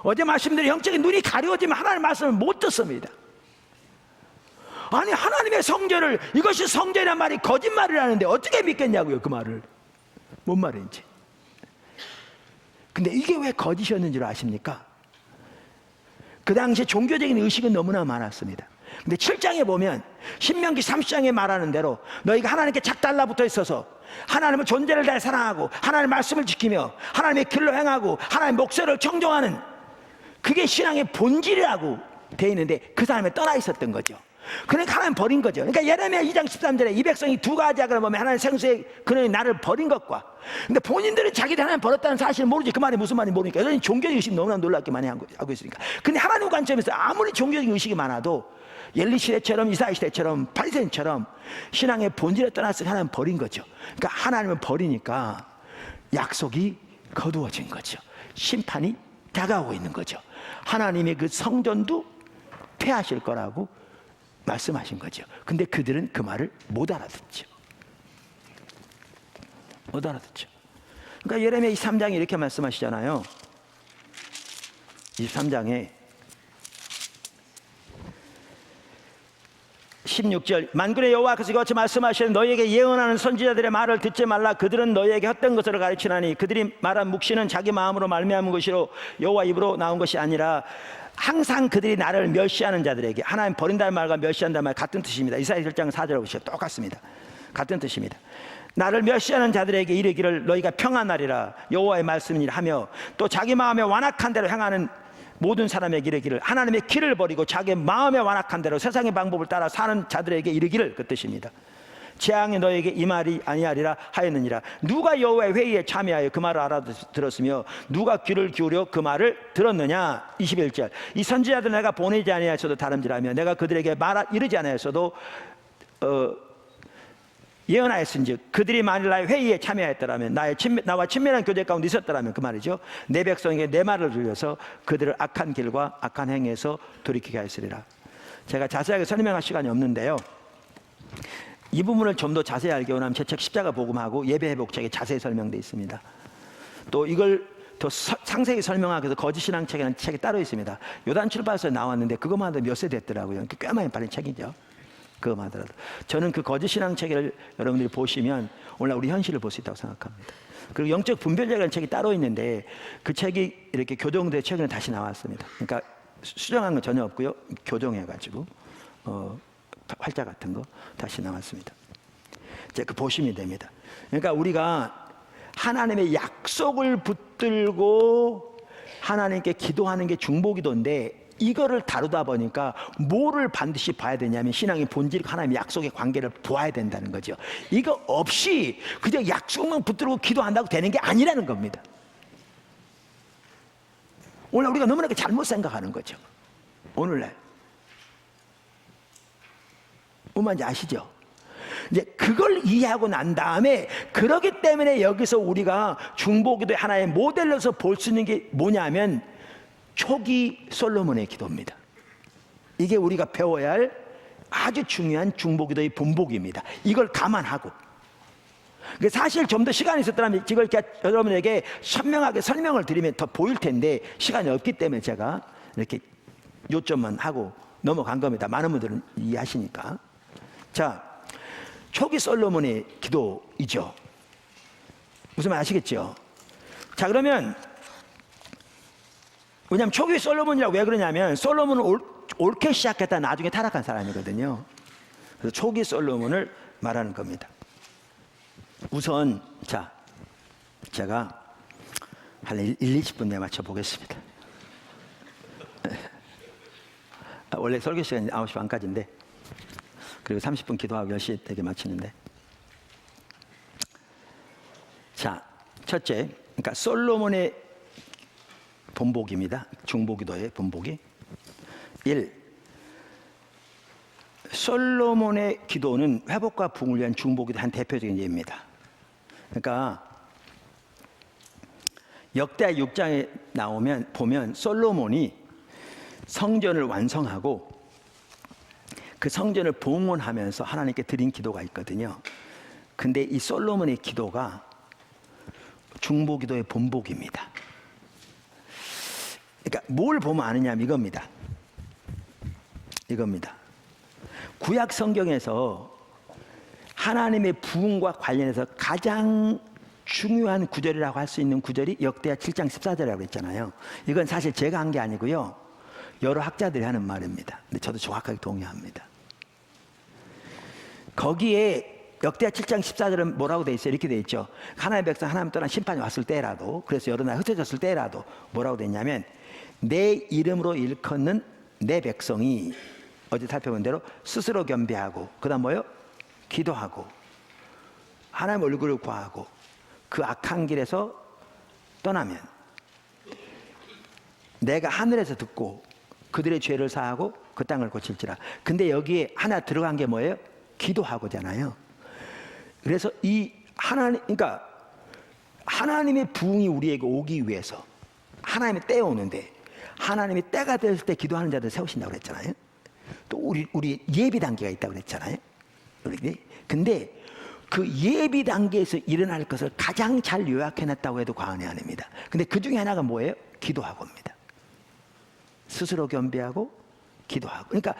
어제 말씀드린 영적인 눈이 가려워지면 하나님의 말씀을 못 듣습니다. 아니 하나님의 성전을, 이것이 성전이란 말이 거짓말을 하는데 어떻게 믿겠냐고요, 그 말을. 뭔 말인지. 근데 이게 왜 거짓이었는 줄 아십니까? 그 당시에 종교적인 의식은 너무나 많았습니다. 근데 7장에 보면 신명기 30장에 말하는 대로 너희가 하나님께 착 달라붙어 있어서 하나님의 존재를 잘 사랑하고 하나님의 말씀을 지키며 하나님의 길로 행하고 하나님의 목소리를 청종하는, 그게 신앙의 본질이라고 돼 있는데 그 사람이 떠나 있었던 거죠. 그러니까 하나님 버린 거죠. 그러니까 예레미야 2장 13절에 이 백성이 두 가지 악을 보면 하나님 생수의 그놈이 나를 버린 것과, 근데 본인들은 자기들 하나님 버렸다는 사실을 모르지. 그 말이 무슨 말인지 모르니까 여전히 종교적 의식이 너무나 놀랍게 많이 하고 있으니까. 근데 하나님 관점에서 아무리 종교적 의식이 많아도 엘리 시대처럼 이사야 시대처럼 바리새인처럼 신앙의 본질에 떠나서 하나님 버린 거죠. 그러니까 하나님을 버리니까 약속이 거두어진 거죠. 심판이 다가오고 있는 거죠. 하나님의 그 성전도 폐하실 거라고 말씀하신 거죠. 근데 그들은 그 말을 못 알아듣죠. 못 알아듣죠. 그러니까 예레미야 23장에 이렇게 말씀하시잖아요. 23장에 16절, 만군의 여호와께서 이같이 말씀하시는 너희에게 예언하는 선지자들의 말을 듣지 말라. 그들은 너희에게 헛된 것을 가르치나니 그들이 말한 묵시는 자기 마음으로 말미암은 것이로 여호와 입으로 나온 것이 아니라, 항상 그들이 나를 멸시하는 자들에게, 하나님 버린다는 말과 멸시한다는 말 같은 뜻입니다. 이사야 1장 4절을 보시죠. 똑같습니다. 같은 뜻입니다. 나를 멸시하는 자들에게 이르기를 너희가 평안하리라 여호와의 말씀이라 하며, 또 자기 마음에 완악한 대로 행하는 모든 사람에게 이르기를 하나님의 길을 버리고 자기 마음에 완악한 대로 세상의 방법을 따라 사는 자들에게 이르기를, 그 뜻입니다. 재앙이 너에게 임하리 아니하리라 하였느니라. 누가 여호와의 회의에 참여하여 그 말을 알아들었으며 누가 귀를 기울여 그 말을 들었느냐. 21절, 이 선지자들 내가 보내지 아니하였어도 다름질하며 내가 그들에게 이르지 아니하였어도 예언하였은즉 그들이 만일 나의 회의에 참여하였더라면, 나와 친밀한 교제 가운데 있었더라면, 그 말이죠, 내 백성에게 내 말을 들려서 그들을 악한 길과 악한 행위에서 돌이키게 하였으리라. 제가 자세하게 설명할 시간이 없는데요, 이 부분을 좀 더 자세히 알기 원하면 제 책 십자가 복음하고 예배 회복책에 자세히 설명되어 있습니다. 또 이걸 더 상세히 설명하기 위해서 거짓신앙책이라는 책이 따로 있습니다. 요단 출판사에 나왔는데 그것만 해도 몇 세 됐더라고요. 꽤 많이 팔린 책이죠. 그것만 하더라도 저는 그 거짓신앙책을 여러분들이 보시면 오늘 우리 현실을 볼 수 있다고 생각합니다. 그리고 영적 분별력이라는 책이 따로 있는데 그 책이 이렇게 교정돼 최근에 다시 나왔습니다. 그러니까 수정한 건 전혀 없고요, 교정해가지고 활자 같은 거 다시 나왔습니다. 이제 그 보시면 됩니다. 그러니까 우리가 하나님의 약속을 붙들고 하나님께 기도하는 게 중보기도인데, 이거를 다루다 보니까 뭐를 반드시 봐야 되냐면 신앙의 본질과 하나님의 약속의 관계를 보아야 된다는 거죠. 이거 없이 그냥 약속만 붙들고 기도한다고 되는 게 아니라는 겁니다. 오늘 우리가 너무나 잘못 생각하는 거죠. 오늘날 뭔 말인지 아시죠? 이제 그걸 이해하고 난 다음에, 그러기 때문에 여기서 우리가 중보기도의 하나의 모델로서 볼 수 있는 게 뭐냐면 초기 솔로몬의 기도입니다. 이게 우리가 배워야 할 아주 중요한 중보기도의 본보기입니다. 이걸 감안하고, 사실 좀 더 시간이 있었다면 이걸 여러분에게 선명하게 설명을 드리면 더 보일 텐데 시간이 없기 때문에 제가 이렇게 요점만 하고 넘어간 겁니다. 많은 분들은 이해하시니까. 자, 초기 솔로몬의 기도이죠. 무슨 말 아시겠죠? 자, 그러면 왜냐하면 초기 솔로몬이라고 왜 그러냐면 솔로몬은 옳게 시작했다 나중에 타락한 사람이거든요. 그래서 초기 솔로몬을 말하는 겁니다. 우선 자, 제가 한 20분 내에 맞춰 보겠습니다. 원래 설교 시간이 9시 반까지인데, 그리고 30분 기도하고 10시 되게 마치는데, 자, 첫째, 그러니까 솔로몬의 본보기입니다. 중보기도의 본보기. 1. 솔로몬의 기도는 회복과 부흥을 위한 중보기도의 한 대표적인 예입니다. 그러니까 역대하 6장에 보면 솔로몬이 성전을 완성하고 그 성전을 봉헌하면서 하나님께 드린 기도가 있거든요. 근데 이 솔로몬의 기도가 중보기도의 본보기입니다. 그러니까 뭘 보면 아느냐면 이겁니다. 구약 성경에서 하나님의 부흥과 관련해서 가장 중요한 구절이라고 할 수 있는 구절이 역대하 7장 14절이라고 했잖아요. 이건 사실 제가 한 게 아니고요, 여러 학자들이 하는 말입니다. 근데 저도 정확하게 동의합니다. 거기에 역대하 7장 14절은 뭐라고 돼 있어요? 이렇게 돼 있죠. 하나님의 백성 하나님 떠난 심판이 왔을 때라도, 그래서 여러 나라 흩어졌을 때라도 뭐라고 돼 있냐면, 내 이름으로 일컫는 내 백성이 어제 살펴본 대로 스스로 겸비하고, 그 다음 뭐요? 기도하고 하나님 얼굴을 구하고 그 악한 길에서 떠나면 내가 하늘에서 듣고 그들의 죄를 사하고 그 땅을 고칠지라. 근데 여기에 하나 들어간 게 뭐예요? 기도하고잖아요. 그래서 이 하나님, 그러니까 하나님의 부흥이 우리에게 오기 위해서 하나님의 때에 오는데, 하나님의 때가 됐을 때 기도하는 자들 세우신다고 그랬잖아요. 또 우리 예비 단계가 있다고 그랬잖아요. 근데 그 예비 단계에서 일어날 것을 가장 잘 요약해놨다고 해도 과언이 아닙니다. 근데 그 중에 하나가 뭐예요? 기도하고입니다. 스스로 겸비하고 기도하고. 그러니까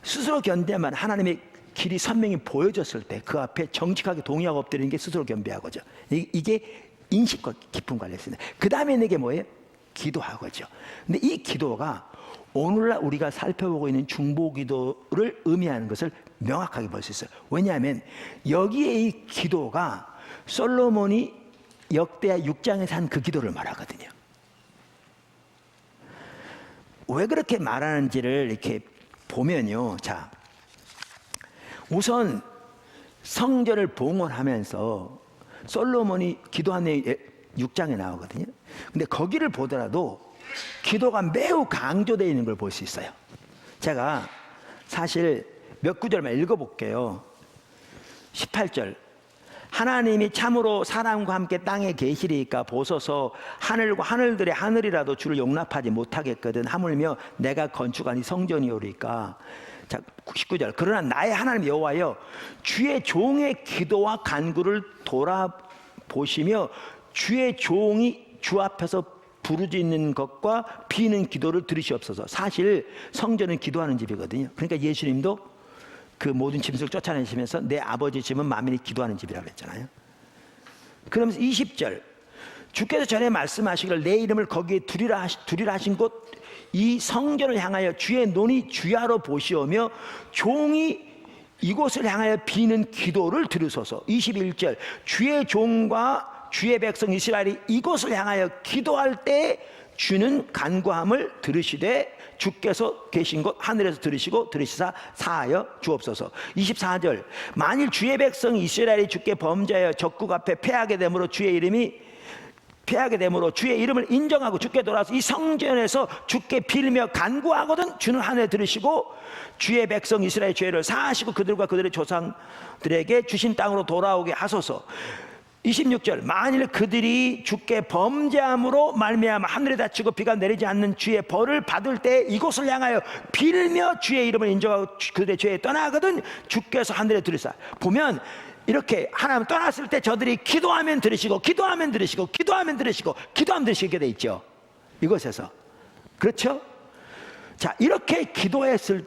스스로 견디하면 하나님의 길이 선명히 보여졌을 때 그 앞에 정직하게 동의하고 엎드리는 게 스스로 겸비하고죠. 이게 인식과 깊은 관련이 있습니다. 그 다음에 이게 뭐예요? 기도하고죠. 근데 이 기도가 오늘날 우리가 살펴보고 있는 중보기도를 의미하는 것을 명확하게 볼 수 있어요. 왜냐하면 여기에 이 기도가 솔로몬이 역대하 6장에서 한 그 기도를 말하거든요. 왜 그렇게 말하는지를 이렇게 보면요, 자, 우선 성전을 봉헌하면서 솔로몬이 기도한 내용이 6장에 나오거든요. 근데 거기를 보더라도 기도가 매우 강조되어 있는 걸 볼 수 있어요. 제가 사실 몇 구절만 읽어볼게요. 18절, 하나님이 참으로 사람과 함께 땅에 계시리까 보소서. 하늘과 하늘들의 하늘이라도 주를 용납하지 못하겠거든. 하물며 내가 건축한 이 성전이오리까. 자, 19절, 그러나 나의 하나님 여호와여, 주의 종의 기도와 간구를 돌아보시며 주의 종이 주 앞에서 부르짖는 것과 비는 기도를 들으시옵소서. 사실 성전은 기도하는 집이거든요. 그러니까 예수님도 그 모든 짐승을 쫓아내시면서 내 아버지 집은 만민이 기도하는 집이라고 했잖아요. 그러면서 20절, 주께서 전에 말씀하시기를 내 이름을 거기에 두리라 하신 곳 이 성전을 향하여 주의 눈이 주야로 보시오며 종이 이곳을 향하여 비는 기도를 들으소서. 21절, 주의 종과 주의 백성 이스라엘이 이곳을 향하여 기도할 때 주는 간구함을 들으시되 주께서 계신 곳 하늘에서 들으시고 들으시사 사하여 주옵소서. 24절, 만일 주의 백성 이스라엘이 주께 범죄하여 적국 앞에 패하게 되므로 주의 이름을 인정하고 주께 돌아와서 이 성전에서 주께 빌며 간구하거든 주는 하늘에 들으시고 주의 백성 이스라엘 죄를 사하시고 그들과 그들의 조상들에게 주신 땅으로 돌아오게 하소서. 26절, 만일 그들이 주께 범죄함으로 말미암아 하늘에 닫히고 비가 내리지 않는 주의 벌을 받을 때 이곳을 향하여 빌며 주의 이름을 인정하고 그들의 죄에 떠나거든 주께서 하늘에 들으사. 보면 이렇게 하나님 떠났을 때 저들이 기도하면 들으시고 기도하면 들으시고 기도하면 들으시고 기도하면 들으시게 돼 있죠, 이곳에서. 그렇죠? 자, 이렇게 기도했을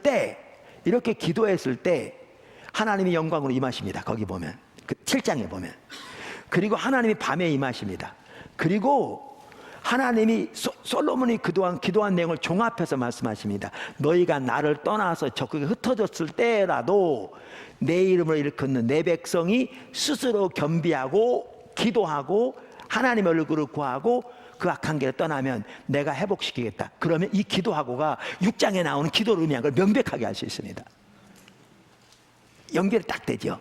때 하나님이 영광으로 임하십니다. 거기 보면 그 7장에 보면. 그리고 하나님이 밤에 임하십니다. 그리고 하나님이 솔로몬이 그동안 기도한 내용을 종합해서 말씀하십니다. 너희가 나를 떠나서 적국에 흩어졌을 때라도 내 이름을 일컫는 내 백성이 스스로 겸비하고 기도하고 하나님의 얼굴을 구하고 그 악한 길을 떠나면 내가 회복시키겠다. 그러면 이 기도하고가 6장에 나오는 기도를 의미한 걸 명백하게 알 수 있습니다. 연결이 딱 되죠.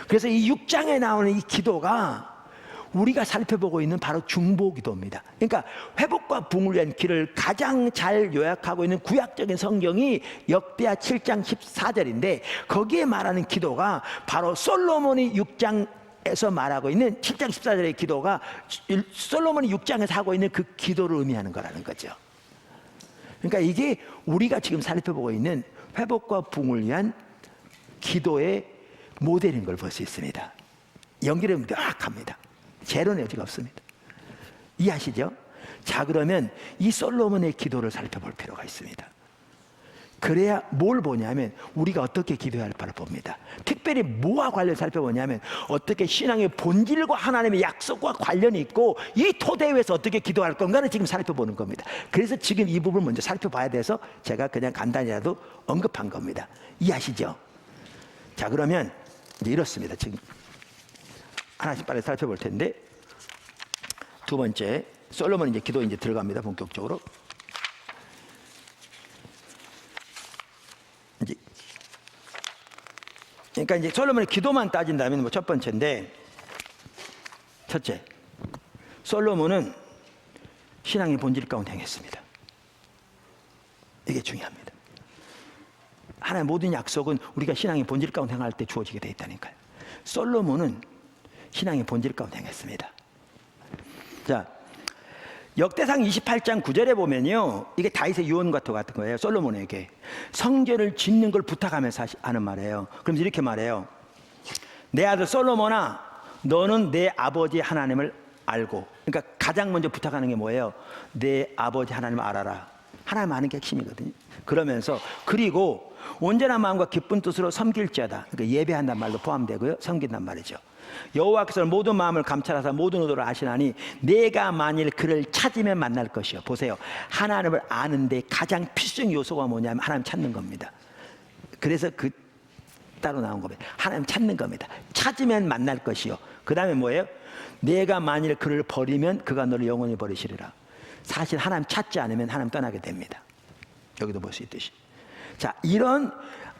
그래서 이 6장에 나오는 이 기도가 우리가 살펴보고 있는 바로 중보기도입니다. 그러니까 회복과 부흥을 위한 길을 가장 잘 요약하고 있는 구약적인 성경이 역대하 7장 14절인데 거기에 말하는 기도가 바로 솔로몬이 6장에서 말하고 있는 7장 14절의 기도가 솔로몬이 6장에서 하고 있는 그 기도를 의미하는 거라는 거죠. 그러니까 이게 우리가 지금 살펴보고 있는 회복과 부흥을 위한 기도의 모델인 걸 볼 수 있습니다. 연결은 명확합니다. 재론의 여지가 없습니다. 이해하시죠? 자, 그러면 이 솔로몬의 기도를 살펴볼 필요가 있습니다. 그래야 뭘 보냐면 우리가 어떻게 기도해야 할 바를 봅니다. 특별히 뭐와 관련 살펴보냐면 어떻게 신앙의 본질과 하나님의 약속과 관련이 있고 이 토대 위에서 어떻게 기도할 건가를 지금 살펴보는 겁니다. 그래서 지금 이 부분을 먼저 살펴봐야 돼서 제가 그냥 간단히라도 언급한 겁니다. 이해하시죠? 자, 그러면 이제 이렇습니다. 지금 하나씩 빨리 살펴볼 텐데, 두 번째 솔로몬 이제 기도 이제 들어갑니다. 본격적으로. 그러니까 이제 솔로몬의 기도만 따진다면 뭐 첫 번째인데, 첫째, 솔로몬은 신앙의 본질 가운데 행했습니다. 이게 중요합니다. 하나님의 모든 약속은 우리가 신앙의 본질 가운데 행할 때 주어지게 되어 있다니까요. 솔로몬은 신앙의 본질 가운데 행했습니다. 자, 역대상 28장 9절에 보면요, 이게 다윗의 유언과 같은 거예요. 솔로몬에게 성전을 짓는 걸 부탁하면서 하는 말이에요. 그러면서 이렇게 말해요. 내 아들 솔로몬아, 너는 내 아버지 하나님을 알고. 그러니까 가장 먼저 부탁하는 게 뭐예요? 내 아버지 하나님을 알아라. 하나님 아는 게 핵심이거든요. 그러면서 그리고 온전한 마음과 기쁜 뜻으로 섬길지어다. 그러니까 예배한다는 말도 포함되고요, 섬긴단 말이죠. 여호와께서는 모든 마음을 감찰하사 모든 의도를 아시나니 내가 만일 그를 찾으면 만날 것이요. 보세요, 하나님을 아는데 가장 필수적인 요소가 뭐냐면 하나님 찾는 겁니다. 그래서 그 따로 나온 겁니다. 하나님 찾는 겁니다. 찾으면 만날 것이요. 그 다음에 뭐예요? 내가 만일 그를 버리면 그가 너를 영원히 버리시리라. 사실 하나님 찾지 않으면 하나님 떠나게 됩니다. 여기도 볼 수 있듯이. 자, 이런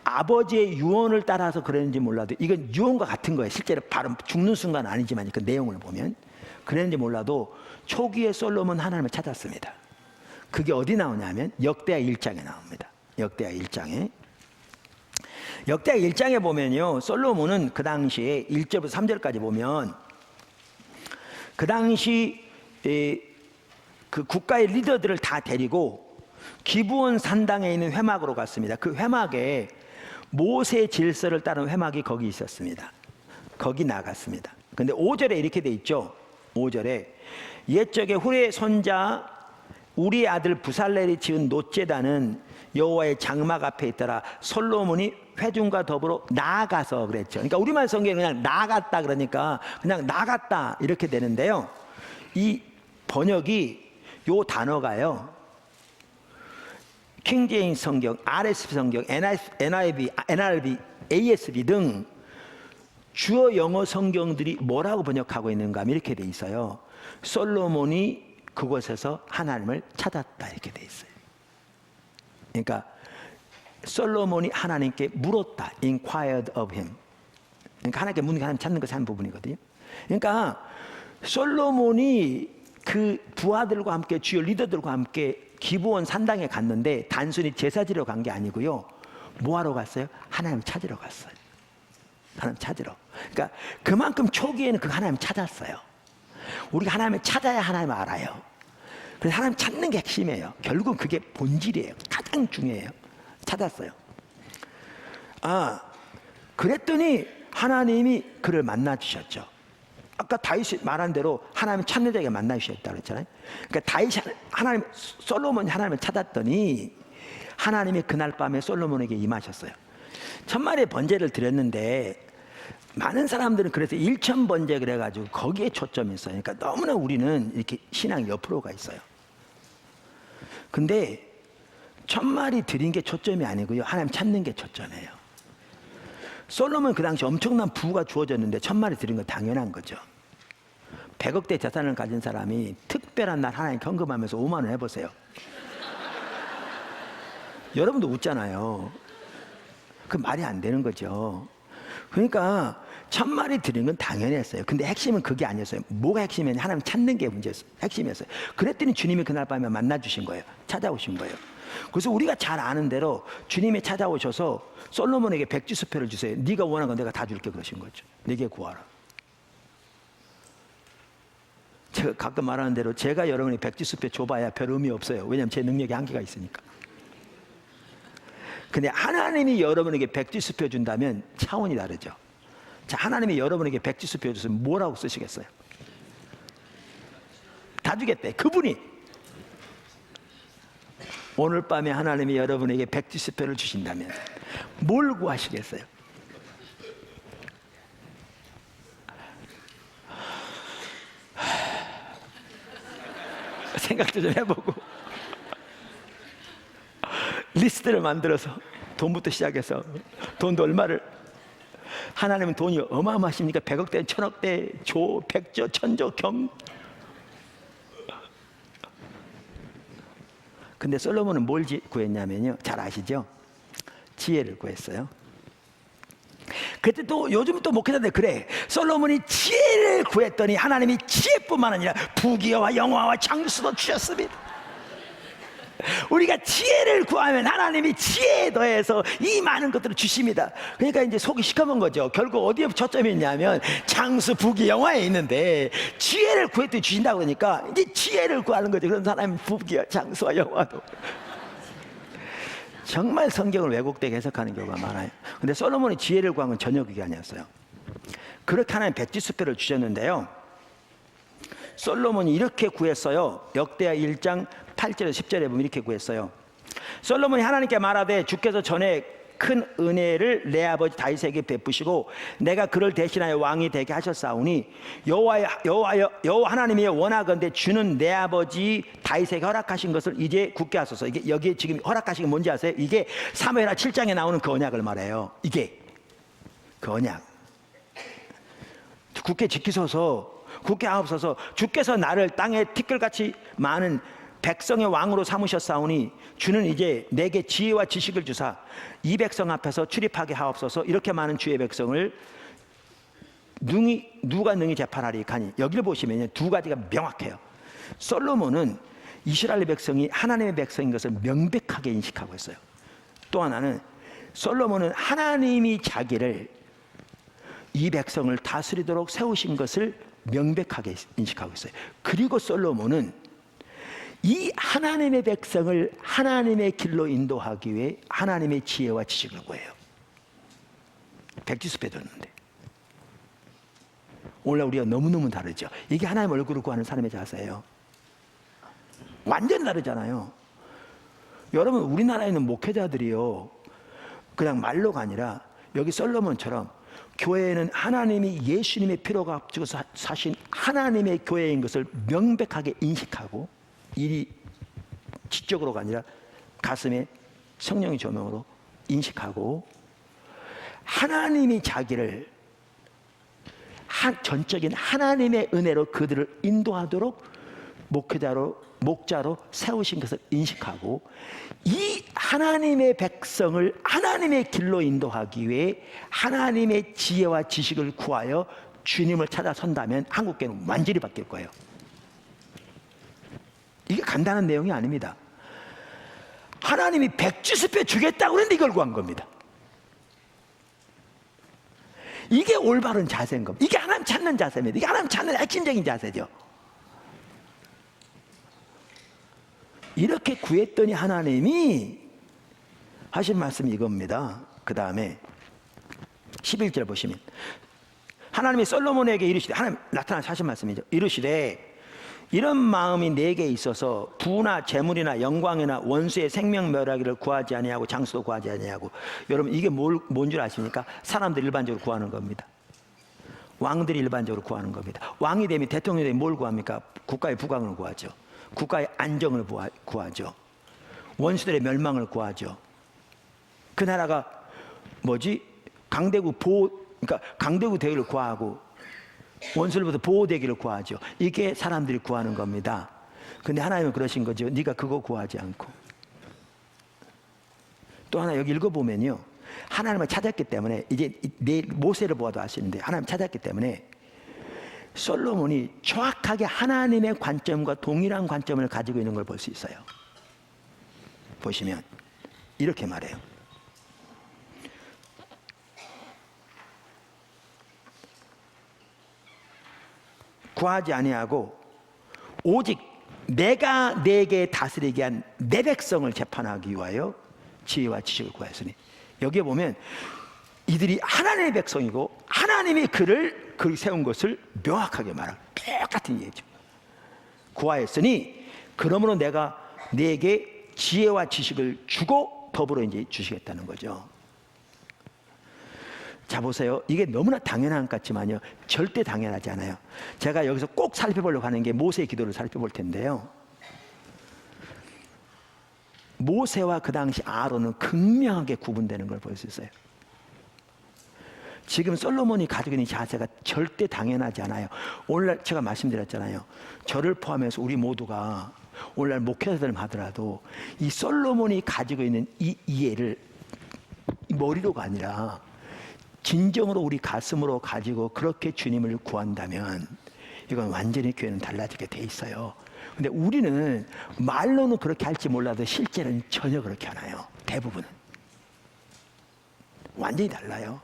아버지의 유언을 따라서 그랬는지 몰라도 이건 유언과 같은 거예요. 실제로 바로 죽는 순간 아니지만 그 내용을 보면 그랬는지 몰라도 초기에 솔로몬 하나님을 찾았습니다. 그게 어디 나오냐면 역대하 1장에 나옵니다. 역대하 1장에. 역대하 1장에 보면요, 솔로몬은 그 당시에 1절부터 3절까지 보면 그 당시 그 국가의 리더들을 다 데리고 기브온 산당에 있는 회막으로 갔습니다. 그 회막에 모세 질서를 따른 회막이 거기 있었습니다. 거기 나갔습니다. 근데 5절에 이렇게 돼 있죠. 5절에 옛적에 후레 손자 우리 아들 부살렐이 지은 놋제단은 여호와의 장막 앞에 있더라. 솔로몬이 회중과 더불어 나아가서 그랬죠. 그러니까 우리말 성경에 그냥 나갔다 그러니까 그냥 나갔다 이렇게 되는데요. 이 번역이 요 단어가요, 킹제임스 성경, RSV 성경, NIV, ASV 등 주요 영어 성경들이 뭐라고 번역하고 있는가 하면 이렇게 돼 있어요. 솔로몬이 그곳에서 하나님을 찾았다 이렇게 돼 있어요. 그러니까 솔로몬이 하나님께 물었다, inquired of him. 그러니까 하나님께 묻는 게 하나님 찾는 것이 한 부분이거든요. 그러니까 솔로몬이 그 부하들과 함께 주요 리더들과 함께 기브온 산당에 갔는데 단순히 제사 지러 간 게 아니고요, 뭐하러 갔어요? 하나님을 찾으러 갔어요. 하나님 찾으러. 그러니까 그만큼 초기에는 그 하나님 찾았어요. 우리가 하나님을 찾아야 하나님을 알아요. 그래서 하나님 찾는 게 핵심이에요. 결국은 그게 본질이에요. 가장 중요해요. 찾았어요. 그랬더니 하나님이 그를 만나 주셨죠. 아까 다윗이 말한 대로 하나님 찾는 자에게 만나 주셨다 그랬잖아요. 그러니까 다윗이 하나님, 솔로몬이 하나님을 찾았더니 하나님이 그날 밤에 솔로몬에게 임하셨어요. 천만의 번제를 드렸는데 많은 사람들은 그래서 1천 번제 그래가지고 거기에 초점이 있어요. 그러니까 너무나 우리는 이렇게 신앙이 옆으로 가 있어요. 근데 천마리 드린 게 초점이 아니고요, 하나님 찾는 게 초점이에요. 솔로몬 그 당시 엄청난 부가 주어졌는데 천마리 드린 건 당연한 거죠. 100억대 재산을 가진 사람이 특별한 날 하나님 헌금하면서 5만 원 해보세요. 여러분도 웃잖아요. 그 말이 안 되는 거죠. 그러니까 천마리 드린 건 당연했어요. 근데 핵심은 그게 아니었어요. 뭐가 핵심이었냐? 하나님 찾는 게 문제였어요. 핵심이었어요. 그랬더니 주님이 그날 밤에 만나 주신 거예요. 찾아오신 거예요. 그래서 우리가 잘 아는 대로 주님이 찾아오셔서 솔로몬에게 백지수표를 주세요. 네가 원하는 건 내가 다 줄게 그러신 거죠. 네게 구하라. 제가 가끔 말하는 대로 제가 여러분이 백지수표 줘봐야 별 의미 없어요. 왜냐하면 제 능력이 한계가 있으니까. 근데 하나님이 여러분에게 백지수표 준다면 차원이 다르죠. 자, 하나님이 여러분에게 백지수표 줬으면 뭐라고 쓰시겠어요? 다 주겠대. 그분이. 오늘 밤에 하나님이 여러분에게 백지수표를 주신다면 뭘 구하시겠어요? 생각도 좀 해보고 리스트를 만들어서 돈부터 시작해서 돈도 얼마를, 하나님은 돈이 어마어마하십니까? 100억대, 1000억대, 조, 백조, 천조, 경. 근데 솔로몬은 뭘 구했냐면요, 잘 아시죠? 지혜를 구했어요. 그때 또 요즘 또 목회자들 그래, 솔로몬이 지혜를 구했더니 하나님이 지혜뿐만 아니라 부귀와 영화와 장수도 주셨습니다. 우리가 지혜를 구하면 하나님이 지혜에 더해서 이 많은 것들을 주십니다. 그러니까 이제 속이 시커먼 거죠. 결국 어디에 초점이 있냐면 장수, 부귀, 영화에 있는데 지혜를 구했더니 주신다고 그러니까 이제 지혜를 구하는 거죠. 그런 사람이 부귀와 장수와 영화도. 정말 성경을 왜곡되게 해석하는 경우가 많아요. 근데 솔로몬이 지혜를 구한 건 전혀 그게 아니었어요. 그렇게 하나님 백지수표를 주셨는데요, 솔로몬이 이렇게 구했어요. 역대하 1장 8절에서 10절에 보면 이렇게 구했어요. 솔로몬이 하나님께 말하되 주께서 전에 큰 은혜를 내 아버지 다윗에게 베푸시고 내가 그를 대신하여 왕이 되게 하셨사오니 여호와 하나님이 원하건대 주는 내 아버지 다윗에게 허락하신 것을 이제 굳게 하소서. 이게 여기 지금 허락하신 게 뭔지 아세요? 이게 사무엘하 7장에 나오는 그 언약을 말해요. 이게 그 언약. 굳게 지키소서, 굳게 하옵소서. 주께서 나를 땅에 티끌같이 많은 백성의 왕으로 삼으셨사오니 주는 이제 내게 지혜와 지식을 주사 이 백성 앞에서 출입하게 하옵소서. 이렇게 많은 주의 백성을 누가 능히 재판하리 하니, 여기를 보시면 두 가지가 명확해요. 솔로몬은 이스라엘 백성이 하나님의 백성인 것을 명백하게 인식하고 있어요. 또 하나는 솔로몬은 하나님이 자기를 이 백성을 다스리도록 세우신 것을 명백하게 인식하고 있어요. 그리고 솔로몬은 이 하나님의 백성을 하나님의 길로 인도하기 위해 하나님의 지혜와 지식을 구해요. 백지수표 줬는데 오늘 우리가 너무너무 다르죠. 이게 하나님 얼굴을 구하는 사람의 자세예요. 완전 다르잖아요. 여러분, 우리나라에 있는 목회자들이요, 그냥 말로가 아니라 여기 솔로몬처럼 교회에는 하나님이 예수님의 피로가 앞지고 사신 하나님의 교회인 것을 명백하게 인식하고, 일이 지적으로가 아니라 가슴에 성령의 조명으로 인식하고, 하나님이 자기를 전적인 하나님의 은혜로 그들을 인도하도록 목자로 세우신 것을 인식하고, 이 하나님의 백성을 하나님의 길로 인도하기 위해 하나님의 지혜와 지식을 구하여 주님을 찾아 선다면 한국교회는 완전히 바뀔 거예요. 이게 간단한 내용이 아닙니다. 하나님이 백지수표 주겠다고 그랬는데 이걸 구한 겁니다. 이게 올바른 자세인 겁니다. 이게 하나님 찾는 자세입니다. 이게 하나님 찾는 핵심적인 자세죠. 이렇게 구했더니 하나님이 하신 말씀이 이겁니다. 그 다음에 11절 보시면 하나님이 솔로몬에게 이르시되, 하나님 나타나서 하신 말씀이죠. 이르시되 이런 마음이 내게 있어서 부나 재물이나 영광이나 원수의 생명 멸하기를 구하지 아니하고 장수도 구하지 아니하고. 여러분, 이게 뭔 줄 아십니까? 사람들이 일반적으로 구하는 겁니다. 왕들이 일반적으로 구하는 겁니다. 왕이 되면, 대통령이 되면 뭘 구합니까? 국가의 부강을 구하죠. 국가의 안정을 구하죠. 원수들의 멸망을 구하죠. 그 나라가 그러니까 강대국 대위를 구하고 원수로부터 보호되기를 구하죠. 이게 사람들이 구하는 겁니다. 근데 하나님은 그러신 거죠. 네가 그거 구하지 않고. 또 하나 여기 읽어보면요, 하나님을 찾았기 때문에, 이제 내 모세를 보아도 아시는데 하나님 찾았기 때문에 솔로몬이 정확하게 하나님의 관점과 동일한 관점을 가지고 있는 걸 볼 수 있어요. 보시면 이렇게 말해요. 구하지 아니하고 오직 내가 내게 다스리게 한 내 백성을 재판하기 위하여 지혜와 지식을 구하였으니, 여기에 보면 이들이 하나님의 백성이고 하나님이 그를 세운 것을 명확하게 말하고 똑같은 얘기죠. 구하였으니 그러므로 내가 네게 지혜와 지식을 주고 더불어 이제 주시겠다는 거죠. 자, 보세요. 이게 너무나 당연한 것 같지만요, 절대 당연하지 않아요. 제가 여기서 꼭 살펴보려고 하는 게 모세의 기도를 살펴볼 텐데요, 모세와 그 당시 아론은 극명하게 구분되는 걸 볼 수 있어요. 지금 솔로몬이 가지고 있는 자세가 절대 당연하지 않아요. 오늘날 제가 말씀드렸잖아요, 저를 포함해서 우리 모두가 오늘날 목회자들 하더라도 이 솔로몬이 가지고 있는 이 이해를 머리로가 아니라 진정으로 우리 가슴으로 가지고 그렇게 주님을 구한다면 이건 완전히 교회는 달라지게 돼 있어요. 근데 우리는 말로는 그렇게 할지 몰라도 실제는 전혀 그렇게 안 해요. 대부분은 완전히 달라요.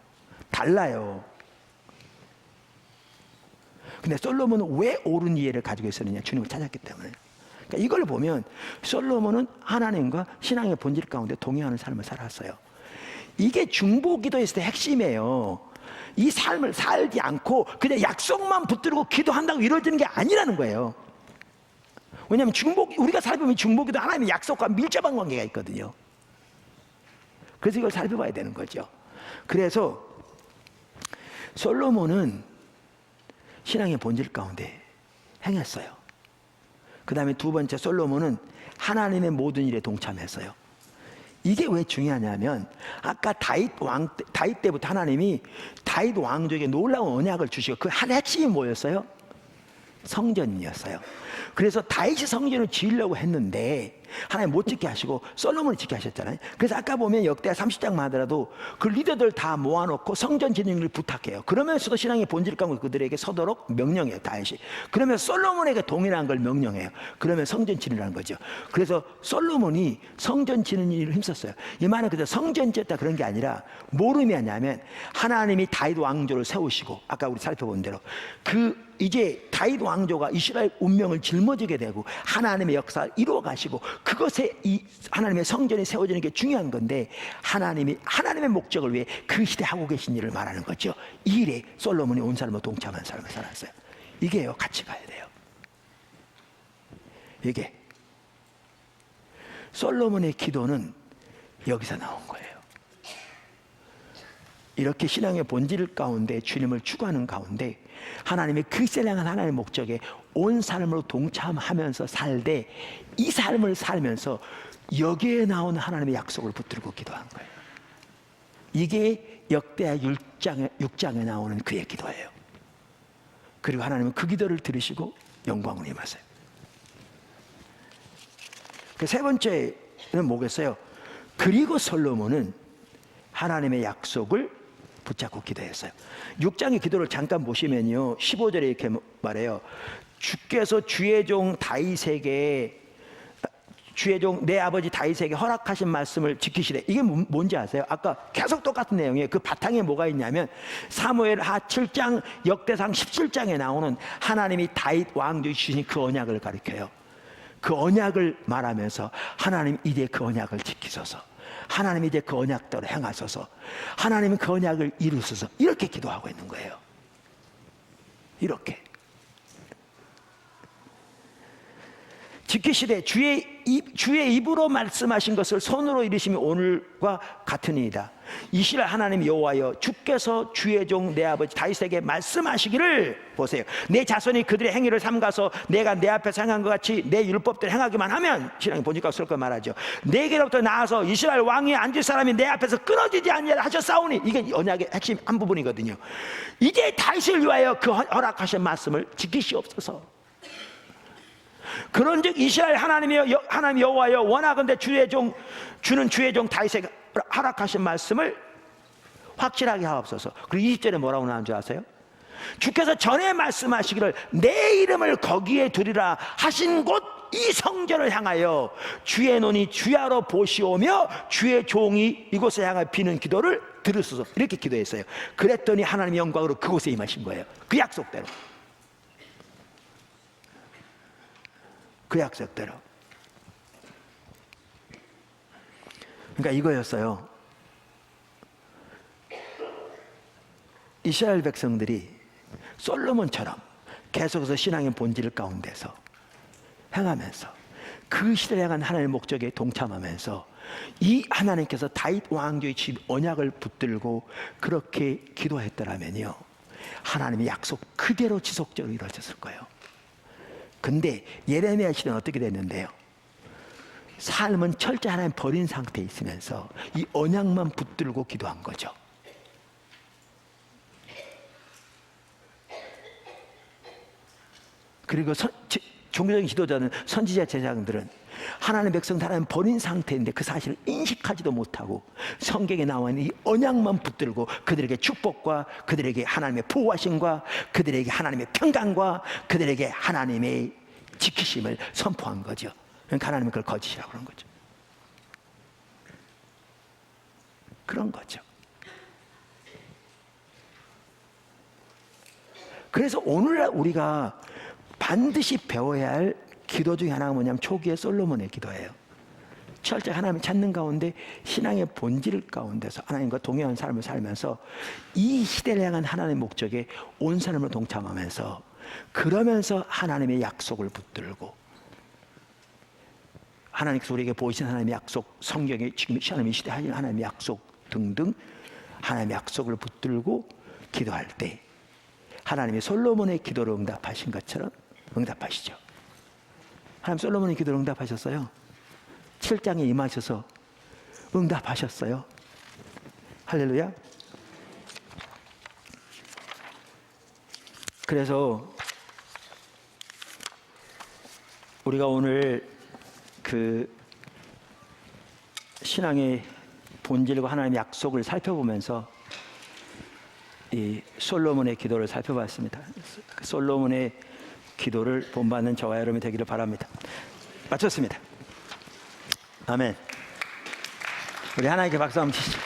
근데 솔로몬은 왜 옳은 이해를 가지고 있었느냐? 주님을 찾았기 때문에. 그러니까 이걸 보면 솔로몬은 하나님과 신앙의 본질 가운데 동의하는 삶을 살았어요. 이게 중보기도에서 핵심이에요. 이 삶을 살지 않고 그냥 약속만 붙들고 기도한다고 이루어지는 게 아니라는 거예요. 왜냐하면 우리가 살펴보면 중보기도 하나님의 약속과 밀접한 관계가 있거든요. 그래서 이걸 살펴봐야 되는 거죠. 그래서 솔로몬은 신앙의 본질 가운데 행했어요. 그 다음에 두 번째, 솔로몬은 하나님의 모든 일에 동참했어요. 이게 왜 중요하냐면 아까 다윗 때부터 하나님이 다윗 왕족에게 놀라운 언약을 주시고 그 한 핵심이 뭐였어요? 성전이었어요. 그래서 다윗이 성전을 지으려고 했는데 하나님 못 짓게 하시고 솔로몬이 짓게 하셨잖아요. 그래서 아까 보면 역대하 30장만 하더라도 그 리더들 다 모아놓고 성전 짓는 걸 부탁해요. 그러면서도 신앙의 본질 가운데 그들에게 서도록 명령해요, 다윗이. 그러면 솔로몬에게 동일한 걸 명령해요. 그러면 성전 짓으라는 거죠. 그래서 솔로몬이 성전 짓는 일을 힘썼어요. 이 말은 그저 성전 짓다 그런 게 아니라 모름이 아니냐면 하나님이 다윗 왕조를 세우시고 아까 우리 살펴본 대로 이제 다윗 왕조가 이스라엘 운명을 짊어지게 되고 하나님의 역사를 이루어 가시고 그것에 이 하나님의 성전이 세워지는 게 중요한 건데 하나님의 목적을 위해 그 시대 하고 계신 일을 말하는 거죠. 이 일에 솔로몬이 온 삶으로 동참한 삶을 살았어요. 이게요, 같이 가야 돼요. 이게 솔로몬의 기도는 여기서 나온 거예요. 이렇게 신앙의 본질 가운데 주님을 추구하는 가운데 하나님의 그 신앙한 하나님의 목적에 온 삶으로 동참하면서 살되 이 삶을 살면서 여기에 나오는 하나님의 약속을 붙들고 기도한 거예요. 이게 역대하 6장에 나오는 그의 기도예요. 그리고 하나님은 그 기도를 들으시고 영광을 임하세요. 그 세 번째는 뭐겠어요? 그리고 솔로몬은 하나님의 약속을 붙잡고 기도했어요. 6장의 기도를 잠깐 보시면요, 15절에 이렇게 말해요. 주께서 주의 종 내 아버지 다윗에게 허락하신 말씀을 지키시되. 이게 뭔지 아세요? 아까 계속 똑같은 내용이에요. 그 바탕에 뭐가 있냐면 사무엘하 7장, 역대상 17장에 나오는 하나님이 다윗 왕조에 주신 그 언약을 가리켜요. 그 언약을 말하면서 하나님 이제 그 언약을 지키소서, 하나님 이제 그 언약대로 행하소서, 하나님은 그 언약을 이루소서, 이렇게 기도하고 있는 거예요. 이렇게 지키시되 주의 입으로 말씀하신 것을 손으로 이루심이 오늘과 같으니이다. 이스라엘 하나님 여호와여, 주께서 주의 종 내 아버지 다윗에게 말씀하시기를, 보세요, 내 자손이 그들의 행위를 삼가서 내가 내 앞에서 행한 것 같이 내 율법대로 행하기만 하면, 신앙이 본질과 쓸 거 말하죠, 내게로부터 나와서 이스라엘 왕위에 앉을 사람이 내 앞에서 끊어지지 아니하라 하셨사오니. 이게 언약의 핵심 한 부분이거든요. 이제 다윗을 위하여 그 허락하신 말씀을 지키시옵소서. 그런즉 이스라엘 하나님 여호와여, 원하건대 주는 주의 종 다윗에게 허락하신 말씀을 확실하게 하옵소서. 그리고 20절에 뭐라고 나온 줄 아세요? 주께서 전에 말씀하시기를 내 이름을 거기에 두리라 하신 곳 이 성전을 향하여 주의 눈이 주야로 보시오며 주의 종이 이곳에 향하여 비는 기도를 들으소서. 이렇게 기도했어요. 그랬더니 하나님의 영광으로 그곳에 임하신 거예요. 그 약속대로. 그 약속대로. 그러니까 이거였어요. 이스라엘 백성들이 솔로몬처럼 계속해서 신앙의 본질 가운데서 행하면서 그 시대를 향한 하나님의 목적에 동참하면서 이 하나님께서 다윗 왕조의 집 언약을 붙들고 그렇게 기도했더라면요, 하나님의 약속 그대로 지속적으로 이루어졌을 거예요. 근데 예레미야 시대는 어떻게 됐는데요? 삶은 철저히 하나님 버린 상태에 있으면서 이 언약만 붙들고 기도한 거죠. 그리고 종교적인 지도자는, 선지자 제사장들은 하나님의 백성들 하나님 버린 상태인데 그 사실을 인식하지도 못하고 성경에 나와 있는 이 언약만 붙들고 그들에게 축복과 그들에게 하나님의 보호하심과 그들에게 하나님의 평강과 그들에게 하나님의 지키심을 선포한 거죠. 그러니까 하나님은 그걸 거짓이라고 그런 거죠. 그런 거죠. 그래서 오늘날 우리가 반드시 배워야 할 기도 중에 하나가 뭐냐면 초기의 솔로몬의 기도예요. 철저히 하나님을 찾는 가운데 신앙의 본질 가운데서 하나님과 동행하는 삶을 살면서 이 시대를 향한 하나님의 목적에 온 사람을 동참하면서, 그러면서 하나님의 약속을 붙들고, 하나님께서 우리에게 보이신 하나님의 약속, 성경에 지금 하나님의 시대에 하신 하나님의 약속 등등 하나님의 약속을 붙들고 기도할 때 하나님이 솔로몬의 기도를 응답하신 것처럼 응답하시죠. 하나님 솔로몬의 기도를 응답하셨어요. 7장에 임하셔서 응답하셨어요. 할렐루야. 그래서 우리가 오늘 그 신앙의 본질과 하나님의 약속을 살펴보면서 이 솔로몬의 기도를 살펴봤습니다. 솔로몬의 기도를 본받는 저와 여러분이 되기를 바랍니다. 마쳤습니다. 아멘. 우리 하나님께 박수 한번 치시죠.